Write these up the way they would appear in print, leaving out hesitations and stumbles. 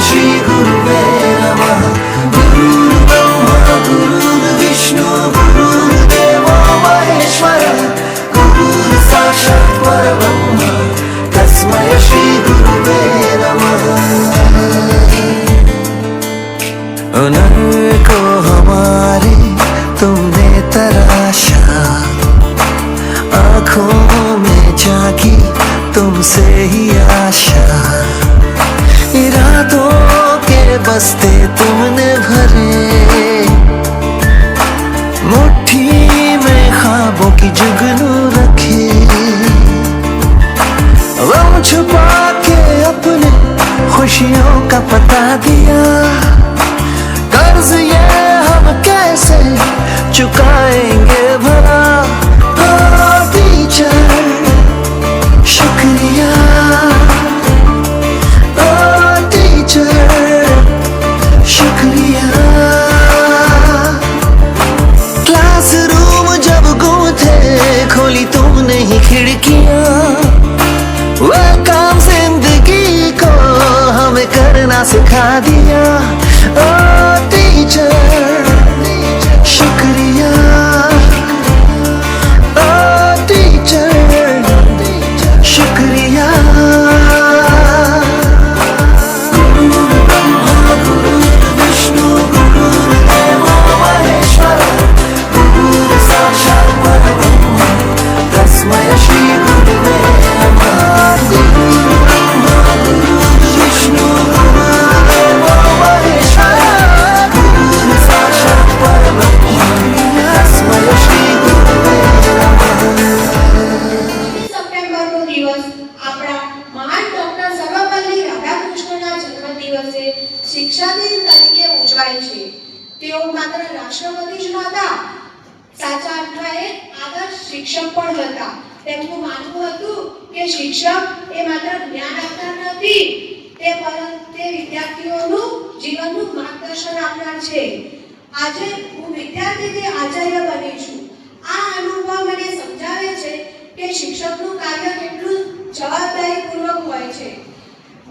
श्री गुरुवे नमः। गुरुर्ब्रह्मा गुरुर्विष्णु गुरुर्देवो महेश्वर, गुरुः साक्षात् परब्रह्म तस्मै श्री गुरुवे नमः। नर को हमारे तुमने तराशा, आँखों में जागी तुमसे ही आशा, इरादों के बस्ते तुमने भरे, मुट्ठी में ख्वाबों की जुगनू रखी, गम छुपा के अपने खुशियों का पता दिया, कर्ज ये हम कैसे चुकाएंगे भला। टीचर शुक्रिया, टीचर शुक्रिया। क्लासरूम जब गुम थे खोली तुमने ही खिड़कियां, वह काम जिंदगी को हमें करना सिखा दिया। ओ टीचर शुक्रिया, ओ टीचर शुक्रिया। गुरुर्ब्रह्मा गुरुर्विष्णु गुरुर्देवो महेश्वर, गुरुः साक्षात् परब्रह्म तस्मै श्री गुरुवे नमः। गुरुर्ब्रह्मा गुरुर्विष्णु गुरुर्देवो महेश्वर, गुरुः साक्षात् परब्रह्म तस्मै श्री गुरुवे नमः। સપ્ટેમ્બરનો દિવસ આપણા મહાન ડોક્ટર સર્વપલ્લી રાધાકૃષ્ણના જન્મદિવસે શિક્ષા દિન તરીકે ઉજવાય છે। તેઓ માત્ર રાષ્ટ્રપતિ જ નહોતા, સાચા અર્થમાં આદર્શ શિક્ષક પણ હતા। તેમનું માનવું હતું કે શિક્ષક એ માત્ર જ્ઞાન આપનાર નથી, તે વિદ્યાર્થીઓનું જીવનનું માર્ગદર્શન આપનાર છે। આજે હું વિદ્યાર્થીથી આચાર્ય બની છું। આ અનુભવ મને સમજાવે છે કે શિક્ષકનું કાર્ય કેટલું જવાબદારીપૂર્વક હોય છે।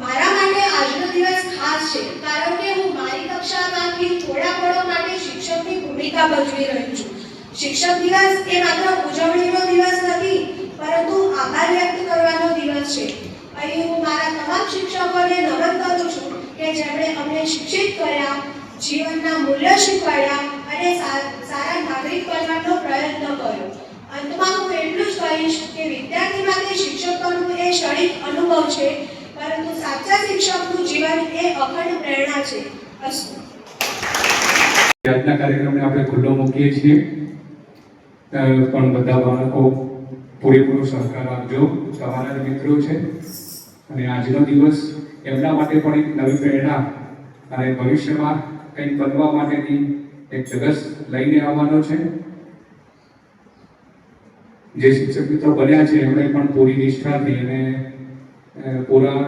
મારા માટે આજનો દિવસ ખાસ છે, કારણ કે હું મારી કક્ષામાંથી થોડા પળો માટે શિક્ષકની ભૂમિકા ભજવી રહી છું। શિક્ષક દિવસ એ માત્ર ઉજવણીનો દિવસ નથી, પરંતુ આભાર વ્યક્ત કરવાનો દિવસ છે। અહીં હું મારા તમામ શિક્ષકોને નમન કરું છું કે જેમણે અમને શિક્ષિત કર્યા, જીવનના મૂલ્યો શીખવાડ્યા અને સારા નાગરિક બનવાનો પ્રયત્ન કર્યો। અંતમાં હું એટલું જ કહીશ કે વિદ્યાર્થી માટે શિક્ષકોનું એ ક્ષણિક અનુભવ છે, પરંતુ સાચા શિક્ષકનું જીવન એ અખંડ પ્રેરણા છે। અસ્તુ। આજના કાર્યક્રમને આપણે ખુલ્લો મૂકીએ છીએ, પણ બધા બાળકો પૂરેપૂરો સહકાર આપજો। તમારા જ મિત્રો છે અને આજનો દિવસ એમના માટે પણ એક નવી પ્રેરણા અને ભવિષ્યમાં કંઈક બનવા માટેની એક જગસ લઈને આવવાનો છે। જે શિક્ષક મિત્રો બન્યા છે એમણે પણ પૂરી નિષ્ઠાથી અને પૂરા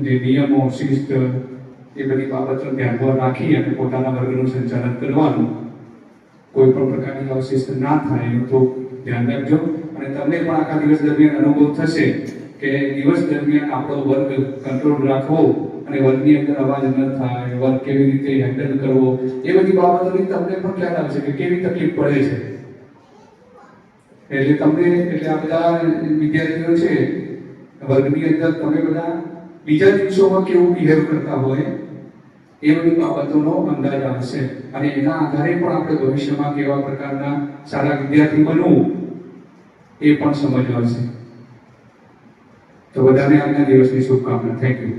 જે નિયમો શિસ્ત એ બધી બાબતો ધ્યાનમાં રાખી અને પોતાના વર્ગનું સંચાલન કરવાનું, કોઈ પણ પ્રકારની અશિસ્ત ના થાય એનું તો ધ્યાન રાખજો। અને તમને પણ આખા દિવસ દરમિયાન અનુભવ થશે કે દિવસ દરમિયાન આપણો વર્ગ કંટ્રોલ રાખવો અને વર્ગની અંદર અવાજ ન થાય, વર્ગ કેવી રીતે હેન્ડલ કરવો, એ બધી બાબતોની તમને પણ ખ્યાલ આવશે કે કેવી તકલીફ પડે છે। એટલે આ બધા વિદ્યાર્થીઓ છે વર્ગની અંદર તમે બધા બીજા દિવસોમાં કેવું બિહેવ કરતા હોય એ બધી બાબતોનો અંદાજ આવશે અને એના આધારે પણ આપણે ભવિષ્યમાં કેવા પ્રકારના સારા વિદ્યાર્થી બનવું એ પણ સમજ આવશે। તો બધાને આજના દિવસની શુભકામના। Thank you.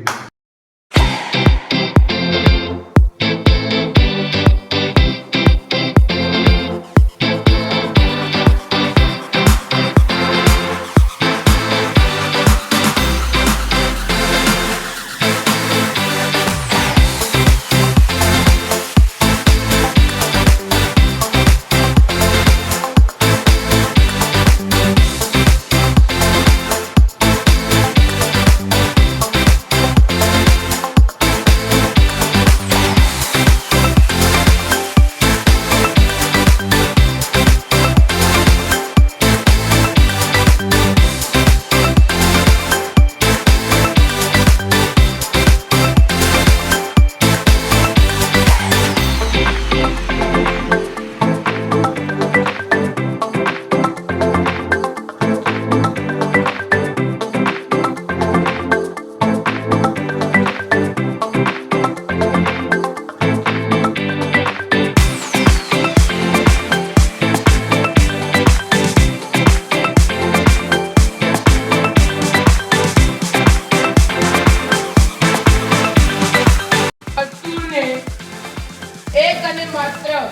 માત્ર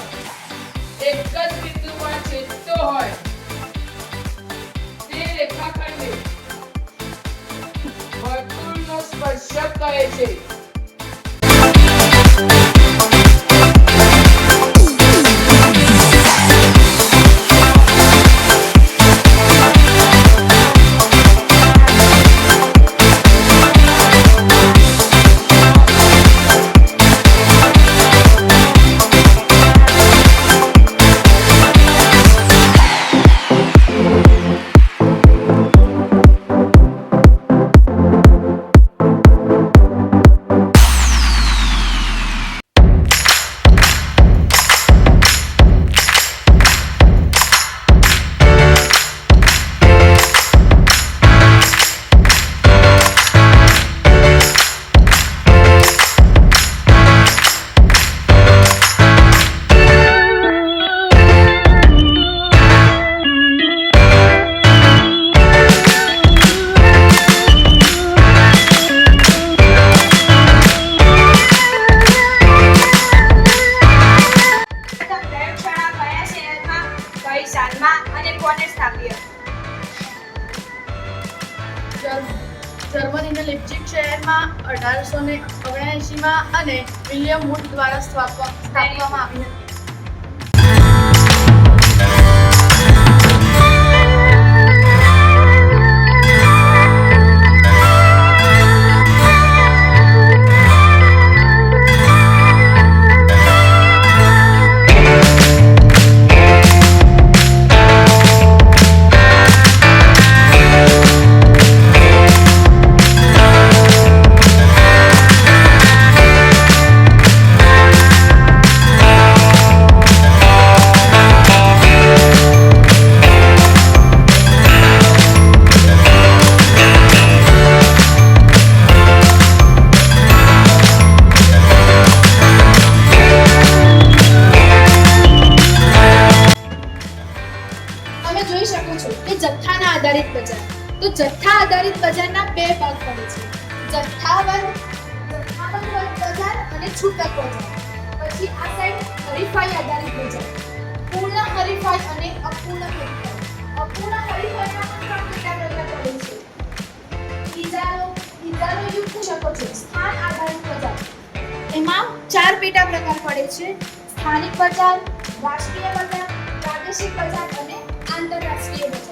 એક જ બિંદુમાં છેદતો હોય તે રેખાખંડને વર્તુળનો સ્પર્શક કહે છે. જર્મનીના લીપ્ઝિગ શહેરમાં 1879માં અને વિલિયમ વુડ દ્વારા સ્થાપવામાં આવી હતી. જથ્થાના આધારિત બજાર. તો જથ્થા આધારિત બજારના બે ભાગ પડે છે, જથ્થાબંધ બજાર અને છૂટક બજાર. પછી આ સાઈડ હરીફાઈ આધારિત બજાર, પૂર્ણ હરીફાઈ અને અપૂર્ણ હરીફાઈ. અપૂર્ણ હરીફાઈમાં પણ ત્રણ પેટા પ્રકાર પડે છે. ઇજારો યુક્ત શકો છો સ્થાન આધારિત બજાર. એમાં ચાર પેટા પ્રકાર પડે છે: સ્થાનિક બજાર, રાષ્ટ્રીય બજાર, પ્રાદેશિક બજાર અને આંતરરાષ્ટ્રીય બજાર.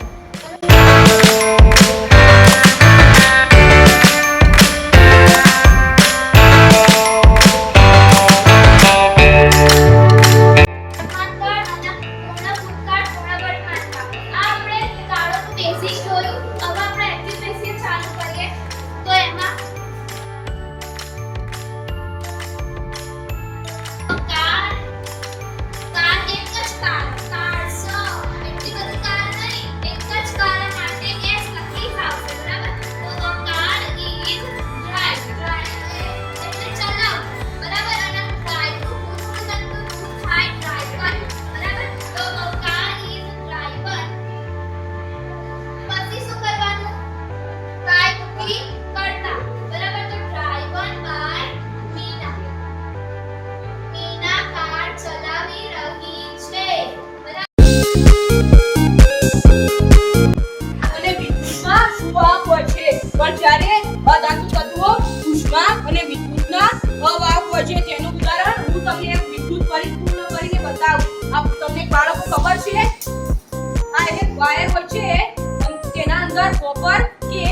પણ જ્યારે અધાતુ તત્વો ઉષ્મા અને વિદ્યુતના અવાહક હોય છે તેનું ઉદાહરણ હું તમને એક વિદ્યુત પરિપૂર્ણ કરીને બતાવું. આ તમને બાળકો ખબર છે, આ એક વાયર હોય છે અને તેના અંદર કોપર કે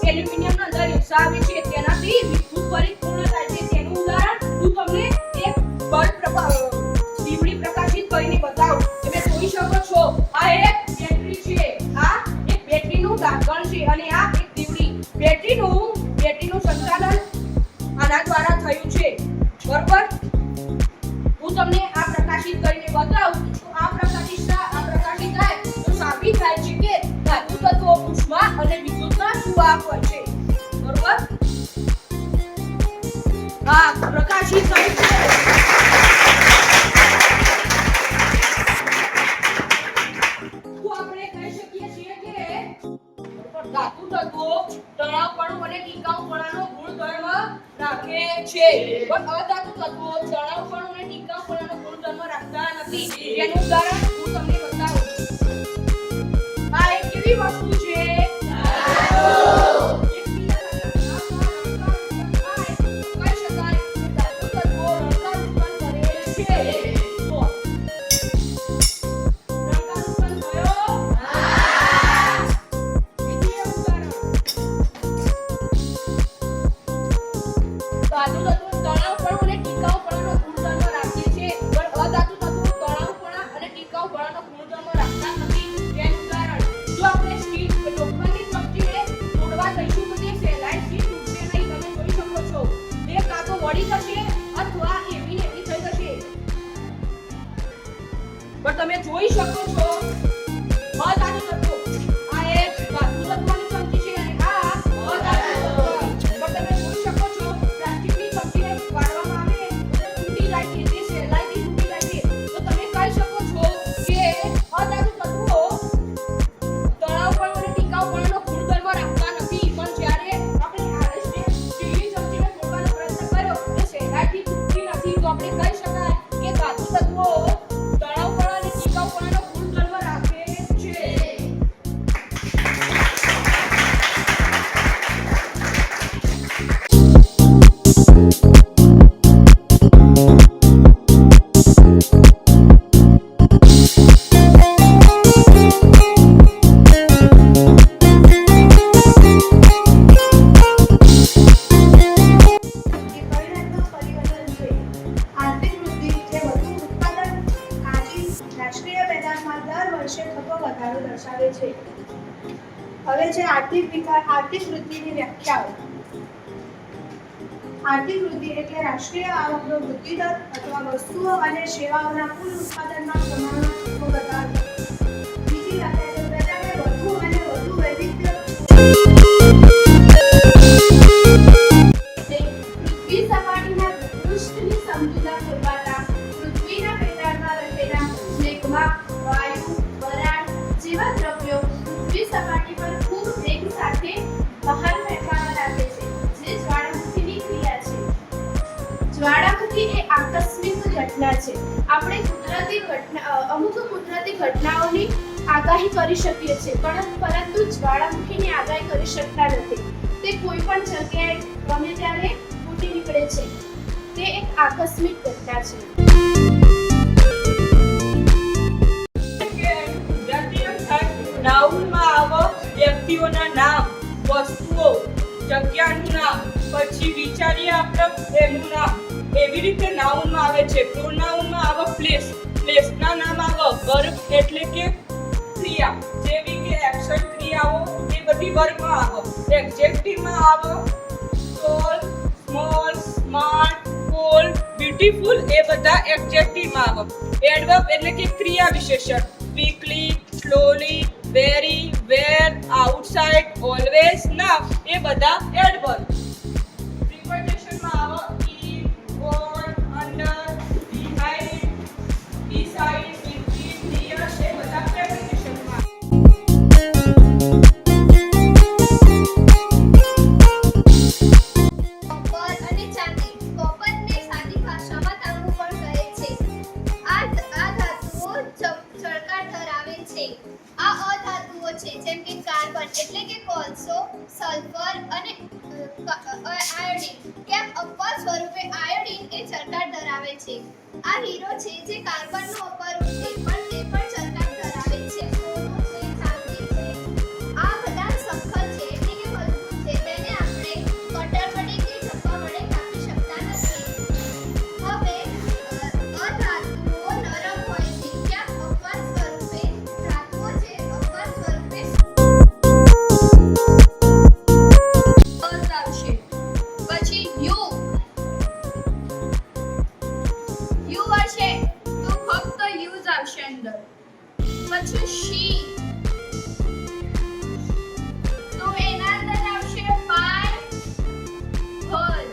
એલ્યુમિનિયમના અંદર હિસ્સા આવે છે, તેનાથી વિદ્યુત પરિપૂર્ણ થાય છે. તેનું ઉદાહરણ હું તમને એક બલ્બ દીવડી પ્રકાશિત કરીને બતાવું. તમે જોઈ શકો છો આ એક બેટરી છે, આ એક બેટરીનું ઢાંકણ છે અને આ એક દીવડી. બેટરીનું સંચાલન આના દ્વારા થયું છે, બરોબર. હું તમને આ પ્રકાશિત કરીને બતાવું તો આ પ્રકાશિત થાય તો સાબિત થાય છે કે ધાતુ તત્વો ઉષ્મા અને વિદ્યુતના સુવાહક હોય છે, બરોબર. હા, પ્રકાશિત થયું છે. ધાતુ તત્વો તણાવપણું અને ટીકાઉપણાનો ગુણધર્મ રાખે છે, પણ અધાતુ તત્વો તણાવપણું અને ટીકાઉપણાનો ગુણધર્મ રાખતા નથી એનું ઉદાહરણ હું તમને બતાવું. આ એક કેવી વસ્તુ છે? પણ તમે જોઈ શકો છો અધાતુ તત્વો. આ એક ધાતુ તત્વની ચમચી છે અને આ અધાતુ તત્વ. પણ તમે જોઈ શકો છો પ્લાસ્ટિકની ચમચીને વાળવામાં આવે તો તૂટી જાય છે, તે સહેલાઈથી તૂટી જાય છે. તો તમે કહી શકો છો કે અધાતુ તત્વો તણાવપણ અને ટીકાઉપણાનો ગુણધર્મ રાખતા નથી. પણ જ્યારે આપણે આરસને સ્ટીલની ચમચીને તોડવાનો પ્રયત્ન કર્યો તે સહેલાઈથી તૂટતી નથી. તો આપણે કહી શકાય કે ધાતુ તત્વો દર્શાવે છે. હવે છે આર્થિક વૃદ્ધિની વ્યાખ્યાઓ. આર્થિક વૃદ્ધિ એટલે રાષ્ટ્રીય આવકનો વૃદ્ધિ દર અથવા વસ્તુઓ અને સેવાઓના કુલ ઉત્પાદનના પ્રમાણમાં થતો વધારો. બીજી વ્યાખ્યા છે પ્રજાને વધુ અને વધુ વૈવિધ્ય. પૃથ્વી સપાટીના પૃષ્ઠની સમતુલા ખોરવાતા પૃથ્વીના પેટાળમાં રહેલા મેઘમાં વાયુ જેવા દ્રવ્યો પૃથ્વી સપાટી પર ખૂબ વેગ સાથે બહાર ફેંકવા લાગે છે, જે જ્વાળામુખીની ક્રિયા છે. જ્વાળામુખી એ આકસ્મિક ઘટના છે. આપણે અમુક કુદરતી ઘટનાઓની આગાહી કરી શકીએ છીએ, પરંતુ જ્વાળામુખીની આગાહી કરી શકતા નથી. તે કોઈ પણ જગ્યાએ ગમે ત્યારે ફૂટી નીકળે છે. તે એક આકસ્મિક ઘટના છે. નાઉનમાં આવો વ્યક્તિઓના નામ, વસ્તુઓ, જગ્યાનું નામ, પછી વિચારીએ આપણે એનું નામ. એવી રીતે નાઉનમાં આવે છે. પ્રોનાઉનમાં આવો પ્લેસ, પ્લેસના નામ આવો વર્બ એટલે કે ક્રિયા, જેવી કે એક્શન ક્રિયાઓ એ બધી વર્બમાં આવો. એડજેક્ટિવમાં આવો tall, small, smart, cold, beautiful એ બધા એડજેક્ટિવમાં આવો. એડવર્બ એટલે કે ક્રિયા વિશેષણ. Quickly, slowly, very, where, outside, always, now એ બધા એડવર્બ. પ્રિપોઝિશનમાં આવો in, on, under, behind, beside, between, near એ બધા પ્રિપોઝિશનમાં. કોપર અને ચાંદી. કોપરને સાદી ભાષામાં તાંબુ પણ કહે છે. આ ધાતુઓ ચળકાટ ધરાવે છે. આ અધાતુઓ છે જેમ કે કાર્બન એટલે કે કોલસો, સલ્ફર અને આયોડીન. કેમ અપર સ્વરૂપે આયોડીન એ ચળકાટ ધરાવે છે. આ હીરો છે જે કાર્બનનો અપરૂપ છે, પણ તે પણ ચળકાટ ધરાવે છે. સોનું છે, ચાંદી છે, આ બધા સખત છે એટલે કે મજબૂત છે. તેને આપણે કટર વડે કે ચપ્પા વડે કાપી શકતા નથી. હવે અધાતુઓ નરમ હોય છે. કેમ અપર સ્વરૂપે ધાતુઓ છે અપર સ્વરૂપે આવશે. પછી યુ હશે તો ફક્ત યુઝ આવશે અંદર. પછી શી તો એના અંદર આવશે પાય, હલ.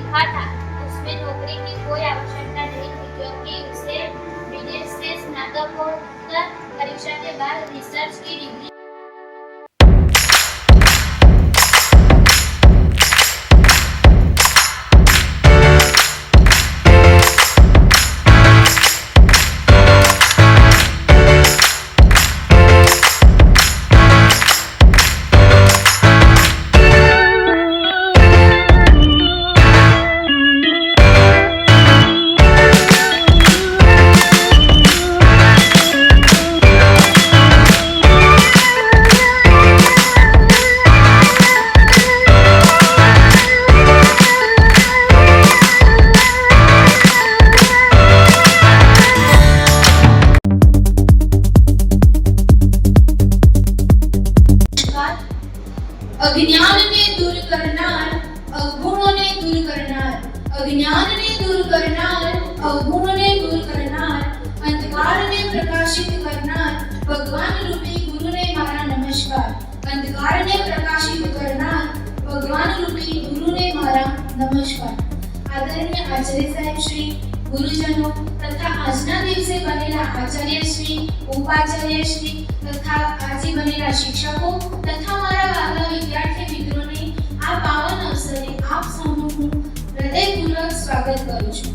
लिखा था उसमें नौकरी की कोई आवश्यकता नहीं थी क्योंकि उसे विदेश से स्नातकोत्तर परीक्षा के बाद रिसर्च की डिग्री અજ્ઞાનને દૂર કરનાર અવગુણોને દૂર કરનાર અજ્ઞાનને દૂર કરનાર અવગુણોને દૂર કરનાર અંધકારને પ્રકાશિત કરનાર ભગવાન રૂપી ગુરુને મારા નમસ્કાર અંધકારને પ્રકાશિત કરનાર ભગવાન રૂપી ગુરુને મારા નમસ્કાર આદરણીય આચાર્ય સાહેબ શ્રી ગુરુજનો તથા આજના દિવસે બનેલા આચાર્ય શ્રી ઉપાચાર્ય શ્રી તથા આજે બનેલા શિક્ષકો તથા મારા વાલા વિદ્યાર્થી મિત્રોને આ પાવન અવસરે આપ સૌનું હું હૃદયપૂર્વક સ્વાગત કરું છું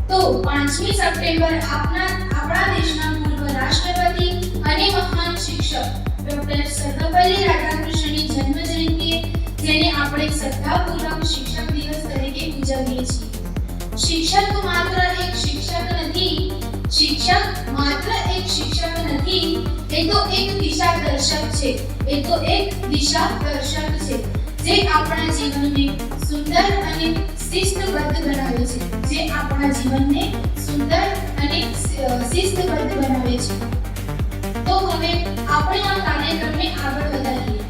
તો 5મી સપ્ટેમ્બર આપણા દેશના પૂર્વ રાષ્ટ્રપતિ અને મહાન શિક્ષક ડોક્ટર સર્વપલ્લી રાધાકૃષ્ણની જન્મ જયંતિએ જેને આપણે શ્રદ્ધાપૂર્વક શિક્ષક દિવસ તરીકે ઉજવીએ છીએ શિક્ષક માત્ર એક શિક્ષક નથી એ તો એક દિશા દર્શક છે જે આપણા જીવનને સુંદર અને શિસ્તબદ્ધ બનાવે છે તો હવે આપણે આ કાર્યક્રમને આગળ વધારીએ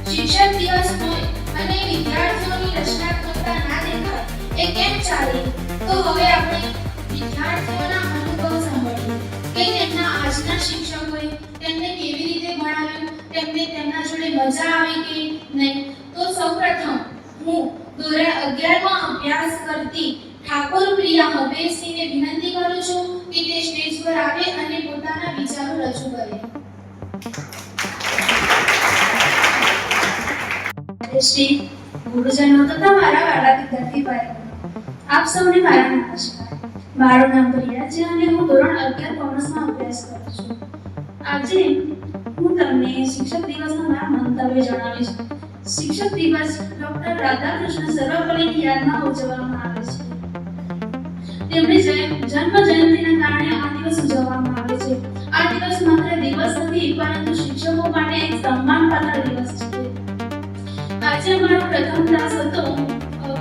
શિક્ષક દિવસ હોય અને વિદ્યાર્થીઓની રચનાત્મકતા ના દેખાય એ કેમ ચાલે તો હવે આપણે વિદ્યાર્થીઓના અનુભવ સાંભળીએ કે તેમના આજના શિક્ષકોએ તેમને કેવી રીતે ભણાવ્યું તેમને તેમના જોડે મજા આવી કે નહીં તો સૌપ્રથમ હું ધોરણ 11માં અભ્યાસ કરતી ઠાકોર પ્રિયા હબેશજીને વિનંતી કરું છું કે તે સ્ટેજ પર આવે અને પોતાના વિચારો રજૂ કરે શ્રી ગુરુજનો તથા મારા વાલા વિદ્યાર્થી ભાઈઓ આપ સૌને મારા નમસ્કાર મારું નામ પ્રિયા છે અને હું ધોરણ 11 કોમર્સમાં અભ્યાસ કરું છું આજે હું તમને શિક્ષક દિવસના મારા મંતવ્ય જણાવીશ શિક્ષક દિવસ ડોક્ટર રાધાકૃષ્ણ સર્વપલ્લીની યાદમાં ઉજવવામાં આવે છે તેમની જન્મ જયંતિના કારણે આ દિવસ ઉજવવામાં આવે છે આ દિવસ માત્ર દિવસ નથી પરંતુ શિક્ષકો માટે એક સન્માનપાત્ર દિવસ છે આજે અમારો પ્રથમ ક્લાસ હતો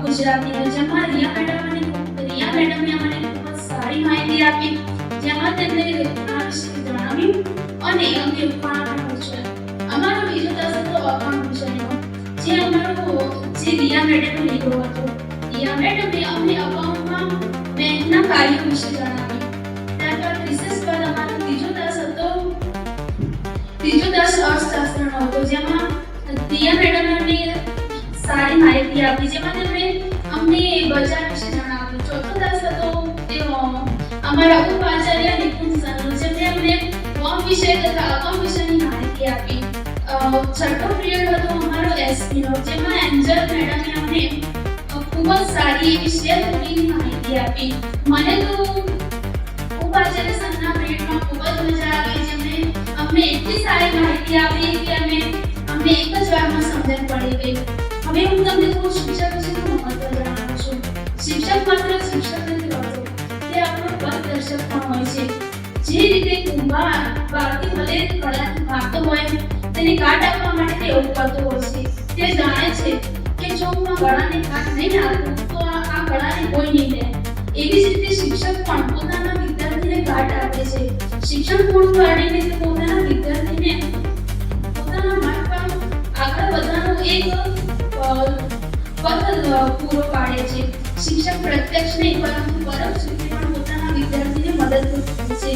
ગુજરાતીનો જેમાં રિયા મેડમે અમને ખૂબ જ સારી માહિતી આપી જેમાં તેમણે લેખના વિશે જણાવ્યું અને અમને ઉપાણ પૂછ્યા અમારો બીજો ક્લાસ હતો અપાણ વિષયનો જે રિયા મેડમે લીધો હતો રિયા મેડમે અમને અકાઉન્ટમાં બેંકના કાર્યો વિશે જણાવ્યું ત્યારબાદ રિસર્ચ પર અમારો ત્રીજો ક્લાસ અર્થશાસ્ત્રનો હતો જેમાં રિયા મેડમે અમને સારી માહિતી આપી જેમાં તેમણે અમને બજાર વિશે જણાવ્યું ચોથો ક્લાસ હતો તે અમારા ઉપાચાર્ય નિકુંજ સરનો જેમણે અમને ફોર્મ વિશે તથા અકાઉન્ટ વિશેની માહિતી આપી છઠ્ઠો પિરિયડ હતો અમારો એસપી નો જેમાં એન્જલ મેડમે અમને ખૂબ જ સારી એવી શેરહોલ્ડિંગની માહિતી આપી મને તો ઉપાચાર્ય સરના પિરિયડમાં ખૂબ જ મજા આવી જેમણે અમને એટલી સારી માહિતી આપી કે અમને એક જ વારમાં સમજણ પડી ગઈ હવે હું તમને થોડું શિક્ષક વિશેનું મહત્વ જણાવું છું શિક્ષક માત્ર શિક્ષક નથી હોતો તે આપણો પથદર્શક પણ હોય છે જે રીતે કુંભાર બાળકી ભલે કળાથી ભાગતો હોય તેને કાટ આપવા માટે તે એવું કરતો હોય છે તે જાણે છે કે જો હું આ ગળાને કાટ નહીં આપું તો આ ગળાને કોઈ નહીં લે એવી જ રીતે શિક્ષક પણ પોતાના વિદ્યાર્થીને કાટ આપે છે શિક્ષણ પૂરું પાડીને તે પોતાના વિદ્યાર્થીને પોતાના માર્ગ પર આગળ વધવાનો એક પથ પૂરો પાડે છે શિક્ષક પ્રત્યક્ષ નહીં પરંતુ પરોક્ષ રીતે પણ પોતાના વિદ્યાર્થીને મદદરૂપ થાય છે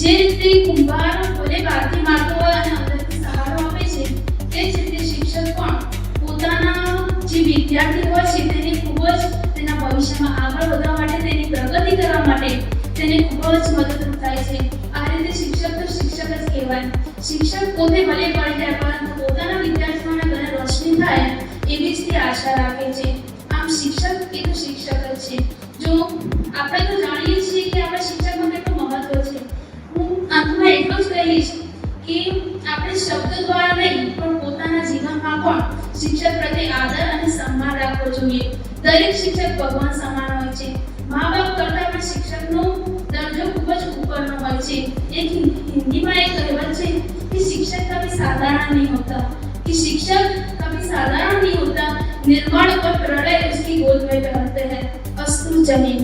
જે રીતે કુંભાર ભલે બહારથી મારતો હોય અને અંદરથી સહારો આપે છે તે જ રીતે શિક્ષક પણ પોતાના જે વિદ્યાર્થી હોય છે તેને ખૂબ જ તેના ભવિષ્યમાં આગળ વધવા માટે, તેની પ્રગતિ કરવા માટે તેને ખૂબ જ મદદરૂપ થાય છે. આ રીતે શિક્ષક તો શિક્ષક જ કહેવાય. શિક્ષક પોતે ભલે પડી જાય પરંતુ પોતાના વિદ્યાર્થીઓના ઘરે રોશની થાય એવી જ તે આશા રાખે છે. આમ શિક્ષક એ તો શિક્ષક જ છે. જો આપણે તો જાણીએ છીએ કે આપણા શિક્ષકનું કેટલું મહત્વ છે. હું અંતમાં એટલું જ કહીશ કે આપણે શબ્દ દ્વારા નહીં પણ પોતાના જીવનમાં પણ શિક્ષક પ્રત્યે આદર અને સન્માન રાખવો જોઈએ. દરેક શિક્ષક ભગવાન સમાન હોય છે. મા બાપ કરતાં પણ શિક્ષકનો દરજ્જો ખૂબ જ ઉપરનો હોય છે. એક હિન્દીમાં એક કહેવત છે कि शिक्षक कभी साधारण नहीं होता, कि शिक्षक कभी साधारण नहीं होता, निर्माण और प्रलय उसकी गोद में टहलते हैं. अस्तु जमीन.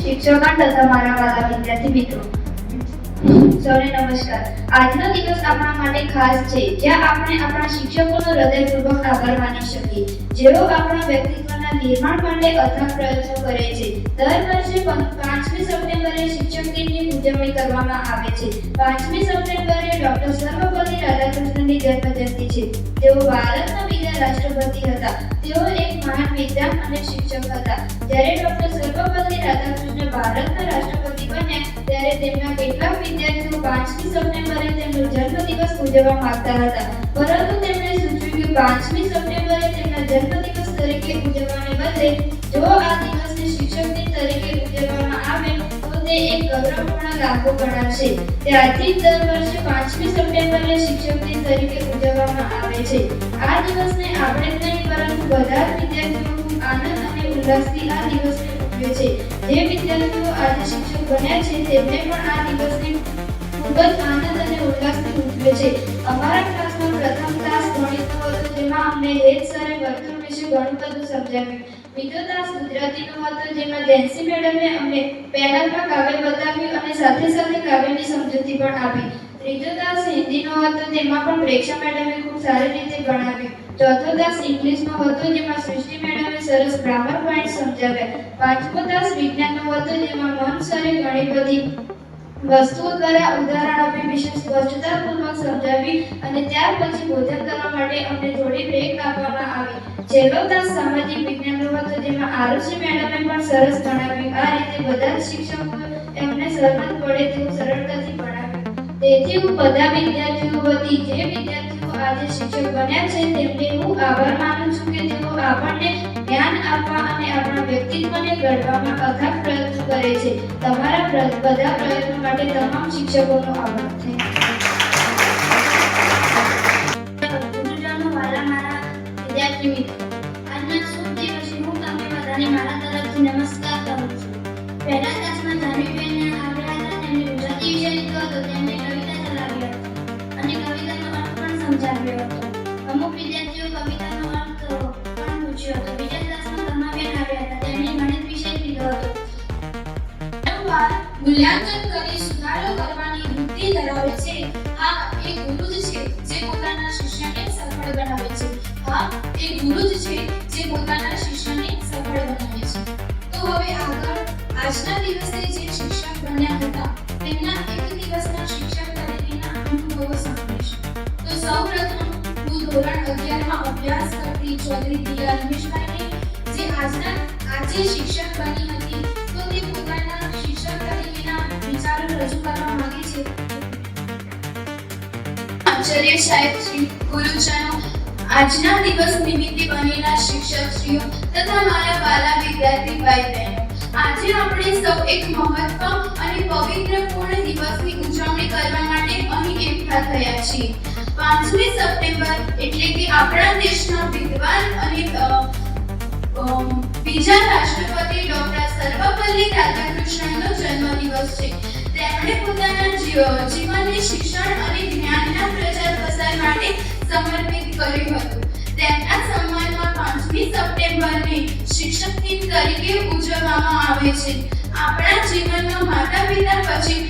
શિક્ષકો તથા મારા વાલા વિદ્યાર્થી મિત્રો, સૌને નમસ્કાર. આજનો દિવસ આપણા માટે ખાસ છે, જ્યાં આપણે આપણા શિક્ષકોનો હૃદયપૂર્વક આભાર માની શકીએ, જેઓ આપણા વ્યક્તિત્વના નિર્માણ માટે અથાગ પ્રયત્નો કરે છે. દર વર્ષે 5મી સપ્ટેમ્બરે શિક્ષક દિનની ઉજવણી કરવામાં આવે છે. 5મી સપ્ટેમ્બરે ડોક્ટર સર્વપલ્લી રાધાકૃષ્ણનની જન્મજયંતિ છે. તેઓ ભારતના બીજા રાષ્ટ્રપતિ હતા. તેઓ એક મહાન વિદ્વાન અને શિક્ષક હતા. જ્યારે ડોક્ટર સર્વપલ્લી રાધાકૃષ્ણ ભારતના રાષ્ટ્રપતિ બન્યા ત્યારે તેમના કેટલાક વિદ્યાર્થીઓ 5મી સપ્ટેમ્બરે તેમનો જન્મદિવસ ઉજવવા માંગતા હતા, પરંતુ તેમણે સૂચવ્યું કે 5મી સપ્ટેમ્બરે તેમના જન્મદિવસ તરીકે ઉજવવાને બદલે જો આ દિવસને શિક્ષક દિન તરીકે ઉજવવામાં આવે તો તે એક ગૌરવપૂર્ણ લાભો ગણાશે. ત્યારથી જ દર વર્ષે 5મી સપ્ટેમ્બરે શિક્ષક દિન તરીકે ઉજવવામાં આવે છે. આ દિવસને આપણે જ નહીં પરંતુ બધા જ વિદ્યાર્થીઓ આનંદ અને ઉલ્લાસથી આ દિવસને ઉજવે છે. જે વિદ્યાર્થીઓ આજે શિક્ષક બન્યા છે તેમને પણ આ દિવસને ખૂબ જ આનંદ અને ઉલ્લાસથી ઉજવે છે. અમારા ક્લાસમાં પ્રથમ ક્લાસ ગણિતનો હતો, જેમાં અમને હેત સરે વર્તુળ વિશે ઘણું બધું સમજાવ્યું. બીજો તાસ ગુજરાતીનો હતો, જેમાં જેન્સી મેડમે અમને પેનલમાં કાવ્ય બતાવ્યું અને સાથે સાથે કાવ્યની સમજૂતી પણ આપી. ત્રીજો તાસ હિન્દીનો હતો, તેમાં પણ પ્રેક્ષા મેડમે ખૂબ સારી રીતે ભણાવ્યું. ચોથો તાસ ઇંગ્લિશનો હતો, જેમાં સૃષ્ટિ મેડમે સરસ ગ્રામર પોઈન્ટ સમજાવ્યા. પાંચમો તાસ વિજ્ઞાનનો હતો, જેમાં મોહન સરે ઘણી બધી વસ્તુઓ દ્વારા ઉદાહરણ આપી વિશે સ્પષ્ટતાપૂર્વક સમજાવી અને ત્યાર પછી ભોજન કરવા માટે અમને થોડી બ્રેક આપવામાં આવી. છેલ્લો તાસ સામાજિક વિજ્ઞાનનો હતો, જેમાં આરુષિ મેડમે પણ સરસ ભણાવ્યું. આ રીતે બધા જ શિક્ષકો એમને સરળ પડે તેવું સરળતાથી ભણાવ્યું. તેથી હું બધા વિદ્યાર્થીઓ વતી જે વિદ્યાર્થીઓ આજે શિક્ષક બન્યા છે તેમને હું આભાર માનું છું કે તેઓ આપણને જ્ઞાન આપવા અને આપણા વ્યક્તિત્વને ઘડવામાં અથાગ પ્રયત્નો કરે છે. તમારા બધા પ્રયત્નો માટે તમામ શિક્ષકોનો આભાર. ગુરુજનો, વાલા મારા વિદ્યાર્થી મિત્રો, આજના શુભ દિવસે હું તમને બધાને મારા તરફથી નમસ્કાર કરું છું. પહેલા તાસમાં જાનવીબેન આવ્યા હતા, તેમણે ગુજરાતી વિષય લીધો હતો, તેમણે કવિતા ચલાવી હતી અને કવિતાનો અર્થ પણ સમજાવ્યો હતો. અમુક વિદ્યાર્થીઓ કવિતાનો અર્થ પણ પૂછ્યો હતો. બીજા તાસમાં તમાબેન આવ્યા હતા, તેમણે ગણિત વિષય લીધો હતો. વારંવાર મૂલ્યાંકન કરી સુધારો કરવાની વૃત્તિ ધરાવે છે. હા, એ ગુરુ જ છે જે પોતાના શિષ્યને સફળ બનાવે છે. હા, એ ગુરુ જ છે જે પોતાના શિષ્યને સફળ બનાવે છે. તો હવે આગળ આજના દિવસે જે શિક્ષક બન્યા હતા તેમના એક દિવસના શિક્ષક તરીકેના અનુભવો સાંભળીશું. તો સૌપ્રથમ હું ધોરણ 11માં અભ્યાસ કરતી ચૌધરી દિયા રમેશભાઈને જે આજે શિક્ષક બની હતી, તો તે પોતાના શિક્ષક તરીકેના વિચારો રજૂ કરવા માંગે છે. આચાર્ય સાહેબ શ્રી, ગુરુજનો, આજના દિવસ નિમિત્તે બનેલા શિક્ષકશ્રીઓ તથા મારા વાલા વિદ્યાર્થી ભાઈ બહેનો, આજે આપણે સૌ એક મહત્વ અને પવિત્રપૂર્ણ દિવસની ઉજવણી કરવા માટે અહીં એકઠા થયા છીએ. 5મી સપ્ટેમ્બર એટલે કે આપણા દેશના વિદ્વાન અને બીજા રાષ્ટ્રપતિ ડોક્ટર સર્વપલ્લી રાધાકૃષ્ણનનો જન્મદિવસ છે. તેમણે પોતાના જીવનને શિક્ષણ અને જ્ઞાનના પ્રચાર પ્રસાર માટે સમર્પિત કર્યું હતું. તેમના સન્માનમાં 5મી સપ્ટેમ્બરને શિક્ષક દિન તરીકે ઉજવવામાં આવે છે. આપણા જીવનમાં માતા પિતા પછી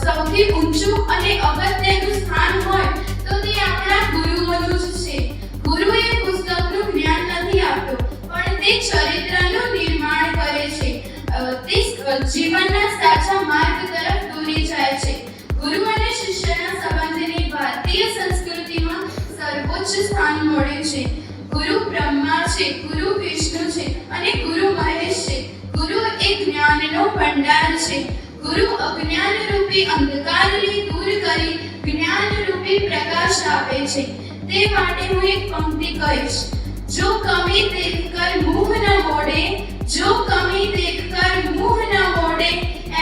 સૌથી ઊંચું અને અગત્યનું સ્થાન હોય તો તે આપણા ગુરુઓનું જ છે. ગુરુ એ પુસ્તકનું જ્ઞાન નથી આપતો, પણ તે ચરિત્રનું નિર્માણ કરે છે. તે જીવનના સાચા માર્ગ તરફ દોરી જાય છે. ગુરુ અને શિષ્યના સંબંધને ભારતીય સંસ્કૃતિમાં સર્વોચ્ચ સ્થાન મળ્યું છે. ગુરુ બ્રહ્મા છે, ગુરુ વિષ્ણુ છે અને ગુરુ ભંડાર છે. ગુરુ અજ્ઞાન રૂપી અંધકારને દૂર કરી જ્ઞાન રૂપી પ્રકાશ આપે છે. તે માટે હું એક પંક્તિ કહીશ. जो कमी देखकर मुंह न मोड़े, जो कमी देखकर मुंह न मोड़े,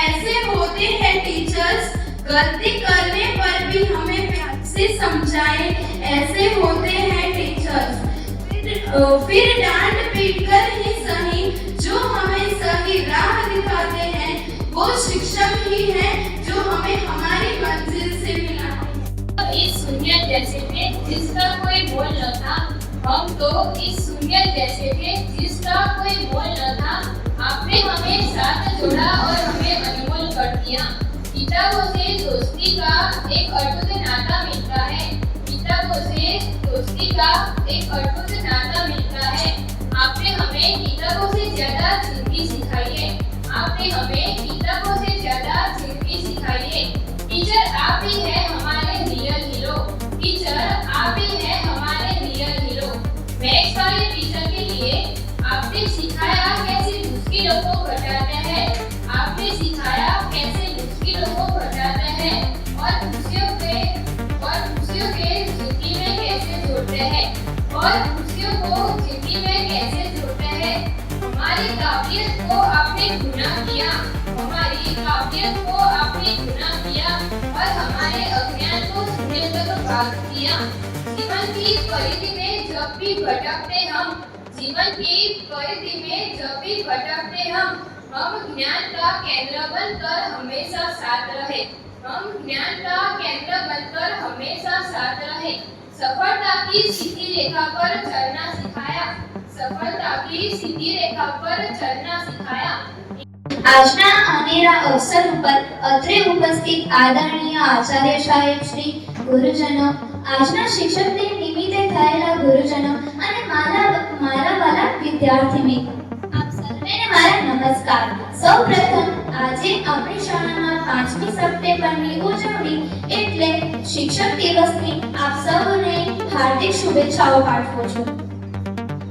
ऐसे होते हैं टीचर्स. गलती करने पर भी हमें प्यार से समझाए, ऐसे होते हैं टीचर्स. फिर डांट पीट कर ही सही, जो हमें सही राह दिखाते हैं, वो शिक्षक ही हैं जो हमें हमारी मंजिल से मिलाते. इस शून्य जैसे थे जिसका कोई मोल न था, हम तो इस शून्य जैसे थे जिसका कोई मोल न था. आपने हमें साथ जोड़ा और हमें अनमोल कर दिया. किताबों से दोस्ती का एक अटूट नाता मिलता है. किताबों से दोस्ती का एक अटूट नाता मिलता है. आपने हमें किताबों से ज्यादा जिंदगी सिखाई है. आपने हमें किताबों से ज्यादा जिंदगी सिखाई है. टीचर आप ही है हमारे रियल हीरो. टीचर आप ही है हमारे रियल हीरो. मैथ्स वाले टीचर के लिए आपने सिखाया कैसे मुश्किलों को घटाते हैं. आपने सिखाया कैसे मुश्किलों को घटाते हैं और खुशियों के जिंदगी में कैसे जोड़ते हैं. और खुशियों को जिंदगी में कैसे जोड़ते हैं. हमारी काबिलियत को आपने गुना किया. हमारी काबिलियत को आपने गुना किया और हमारे अज्ञान को शून्य तक भाग किया. जीवन की परिधि में जब भी भटकते हम, जीवन की परिधि में जब भी भटकते हम ज्ञान का केंद्र बनकर हमेशा साथ रहे. हम ज्ञान का केंद्र बनकर हमेशा साथ रहे. सफलता की सीधी रेखा पर चलना सिखाया. सफलता की सीधी रेखा पर चलना सिखाया. આજના અનેરા અવસર ઉપર અત્રે ઉપસ્થિત આદરણીય આચાર્ય સાહેબ શ્રી ગુરુજનો, આજના શિક્ષક દિન નિમિત્તે થયેલા ગુરુજનો અને મારા વાલા વિદ્યાર્થી મિત્રો, આપ સર્વેને મારા નમસ્કાર. સૌપ્રથમ આજે આપણી શાળામાં 5મી સપ્ટેમ્બરની ઉજવણી એટલે શિક્ષક દિવસની આપ સૌને હાર્દિક શુભેચ્છાઓ પાઠવું છું.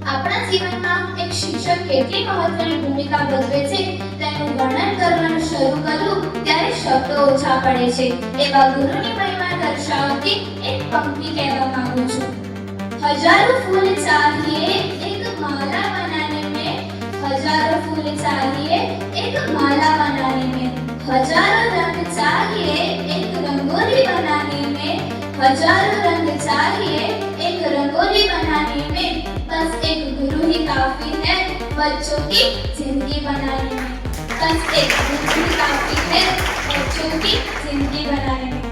આપણા જીવનમાં એક શિક્ષક કેટલી મહત્વની ભૂમિકા ભજવે છે તેનું વર્ણન કરવાનું શરૂ કરું ત્યારે શબ્દો ઓછા પડે છે. એવા ગુરુની મહિમા દર્શાવતી એક પંક્તિ કહેવા માંગુ છું. હજારો ફૂલ ચાહીએ એક માલા બનાને મેં, હજારો ફૂલ ચાહીએ એક માલા બનાને મેં, હજારો રંગ ચાહીએ એક રંગોલી बनाने में, हजारों रंग चाहिए एक रंगोली बनाने में, बस एक गुरु ही काफी है बच्चों की जिंदगी बनाने में. बस एक गुरु ही काफी है बच्चों की जिंदगी बनाने में.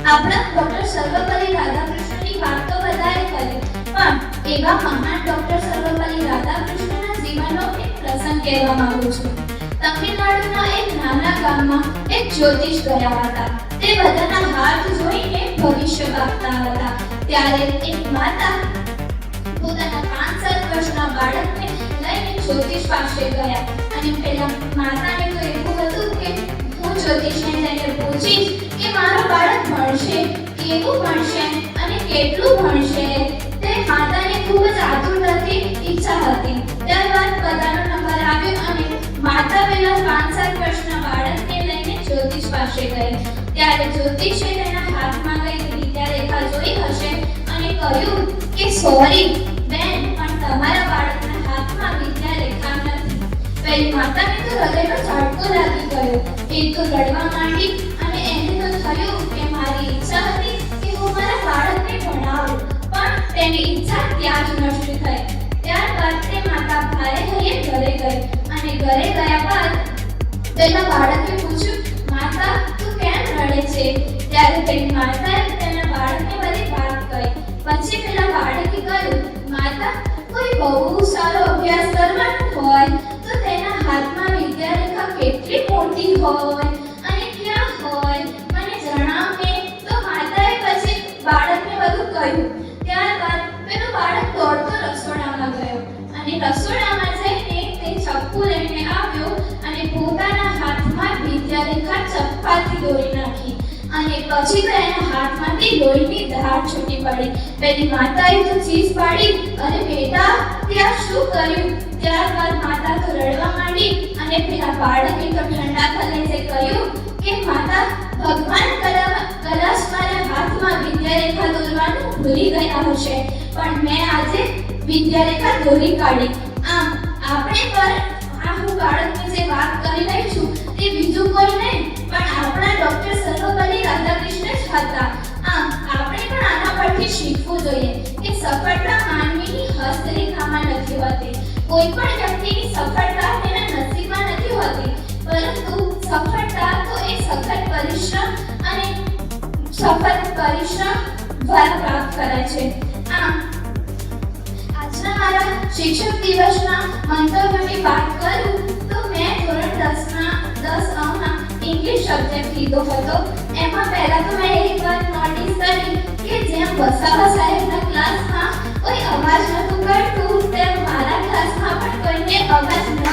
આપણા ડોક્ટર સર્વપલ્લી રાધાકૃષ્ણની વાત તો બધાએ કરી, પણ એવા મહાન ડોક્ટર સર્વપલ્લી રાધાકૃષ્ણના જીવનનો એક પ્રસંગ કહેવા માંગુ છું. તમિલનાડુના એક નાના ગામમાં એક જ્યોતિષ ગયા હતા. તે બધાના હાથ જોઈને ભવિષ્ય આપતા હતા. ત્યારે એક માતા પોતાના 5-7 વર્ષના બાળકને લઈને જ્યોતિષ પાસે ગયા અને પેલા માતાને તો એવું હતું કે હું જ્યોતિષને જઈને પૂછીશ કે મારું બાળક ભણશે, કેવું ભણશે અને કેટલું ભણશે. તે માતાને ખૂબ જ આતુરતાથી ઈચ્છા હતી. ત્યારબાદ બધાનો નંબર આવ્યો અને માતા પેલા 5-7 વર્ષના બાળકને લઈને જ્યોતિષ પાસે ગઈ. ત્યારે જ્યોતિષે તેના હાથમાં કઈ વિદ્યારેખા જોઈ હશે અને કહ્યું કે સોરી બેન, પણ તમારા બાળકના હાથમાં વિદ્યારેખા નથી. પેલી માતાને તો હૃદયનો ઝટકો લાગી ગયો. એ તો રડવા માંડી અને એને તો થયું કે મારી ઈચ્છા હતી કે હું મારા બાળકને ભણાવું, પણ તેની ઈચ્છા ત્યાં જ નષ્ટ થઈ. ત્યારબાદ તે માતા ભારે હૈયે ઘરે ગઈ અને ઘરે ગયા બાદ તેના બાળકે પૂછ્યું, માતા તું કેમ રડે છે? ત્યારે તેની માતાએ તેના બાળકને બધી વાત કહી. પછી પેલા બાળકે કહ્યું, માતા કોઈ બહુ સારો અભ્યાસ કરવાનો હોય તો તેના હાથમાં વિદ્યારેખા કેટલી મોટી હોય અને ક્યાં હોય મને જણાવને. તો માતાએ પછી બાળકને બધું કહ્યું. ત્યારબાદ પેલો બાળક દોડતો રસોડામાં ગયો અને રસોડામાં જઈને તે ચપ્પુ લઈને આવ્યો અને પોતાના હાથમાં વિદ્યારેખા ચપ્પાથી દોરી નાખી અને પછી તો એના હાથમાંથી લોહીની ધાર છૂટી પડી. પેલી માતાએ તો ચીસ પાડી, અરે બેટા તે આ શું કર્યું? ત્યારબાદ માતા તો રડવા માંડી અને અને પેલા બાળકે તો ઠંડા થઈને કહ્યું કે માતા, ભગવાન કદાચ મારા હાથમાં વિદ્યારેખા દોરવાનું ભૂલી ગયા હશે, પણ મેં આજે વિદ્યારેખા દોરી કાઢી. આમ આપણે પર હું બાળક વિશે વાત કરી રહી છું તે બીજું કોઈ નહીં પણ આપણા ડોક્ટર સર્વપલ્લી રાધાકૃષ્ણ જ હતા. આમ આપણે પણ આના પરથી શીખવું જોઈએ કે સફળતા માનવીની હસ્તરેખામાં નથી હોતી. કોઈ પણ વ્યક્તિની સફળતા તેના નસીબમાં નથી હોતી, પરંતુ સફળતા તો એ સખત પરિશ્રમ દ્વારા પ્રાપ્ત કરે છે. આમ આજના મારા શિક્ષક દિવસના મંતવ્યોની વાત કરું તો મેં ધોરણ 10 ઇંગ્લિશ સબ્જેક્ટ લીધો હતો. એમાં પહેલા તો મેં એક વાત નોટિસ કરી કે જેમ વસાવા સાહેબના ક્લાસમાં કોઈ અવાજ નહોતું કરતું તેમ મારા ક્લાસમાં પણ કોઈને અવાજ ન કરતો.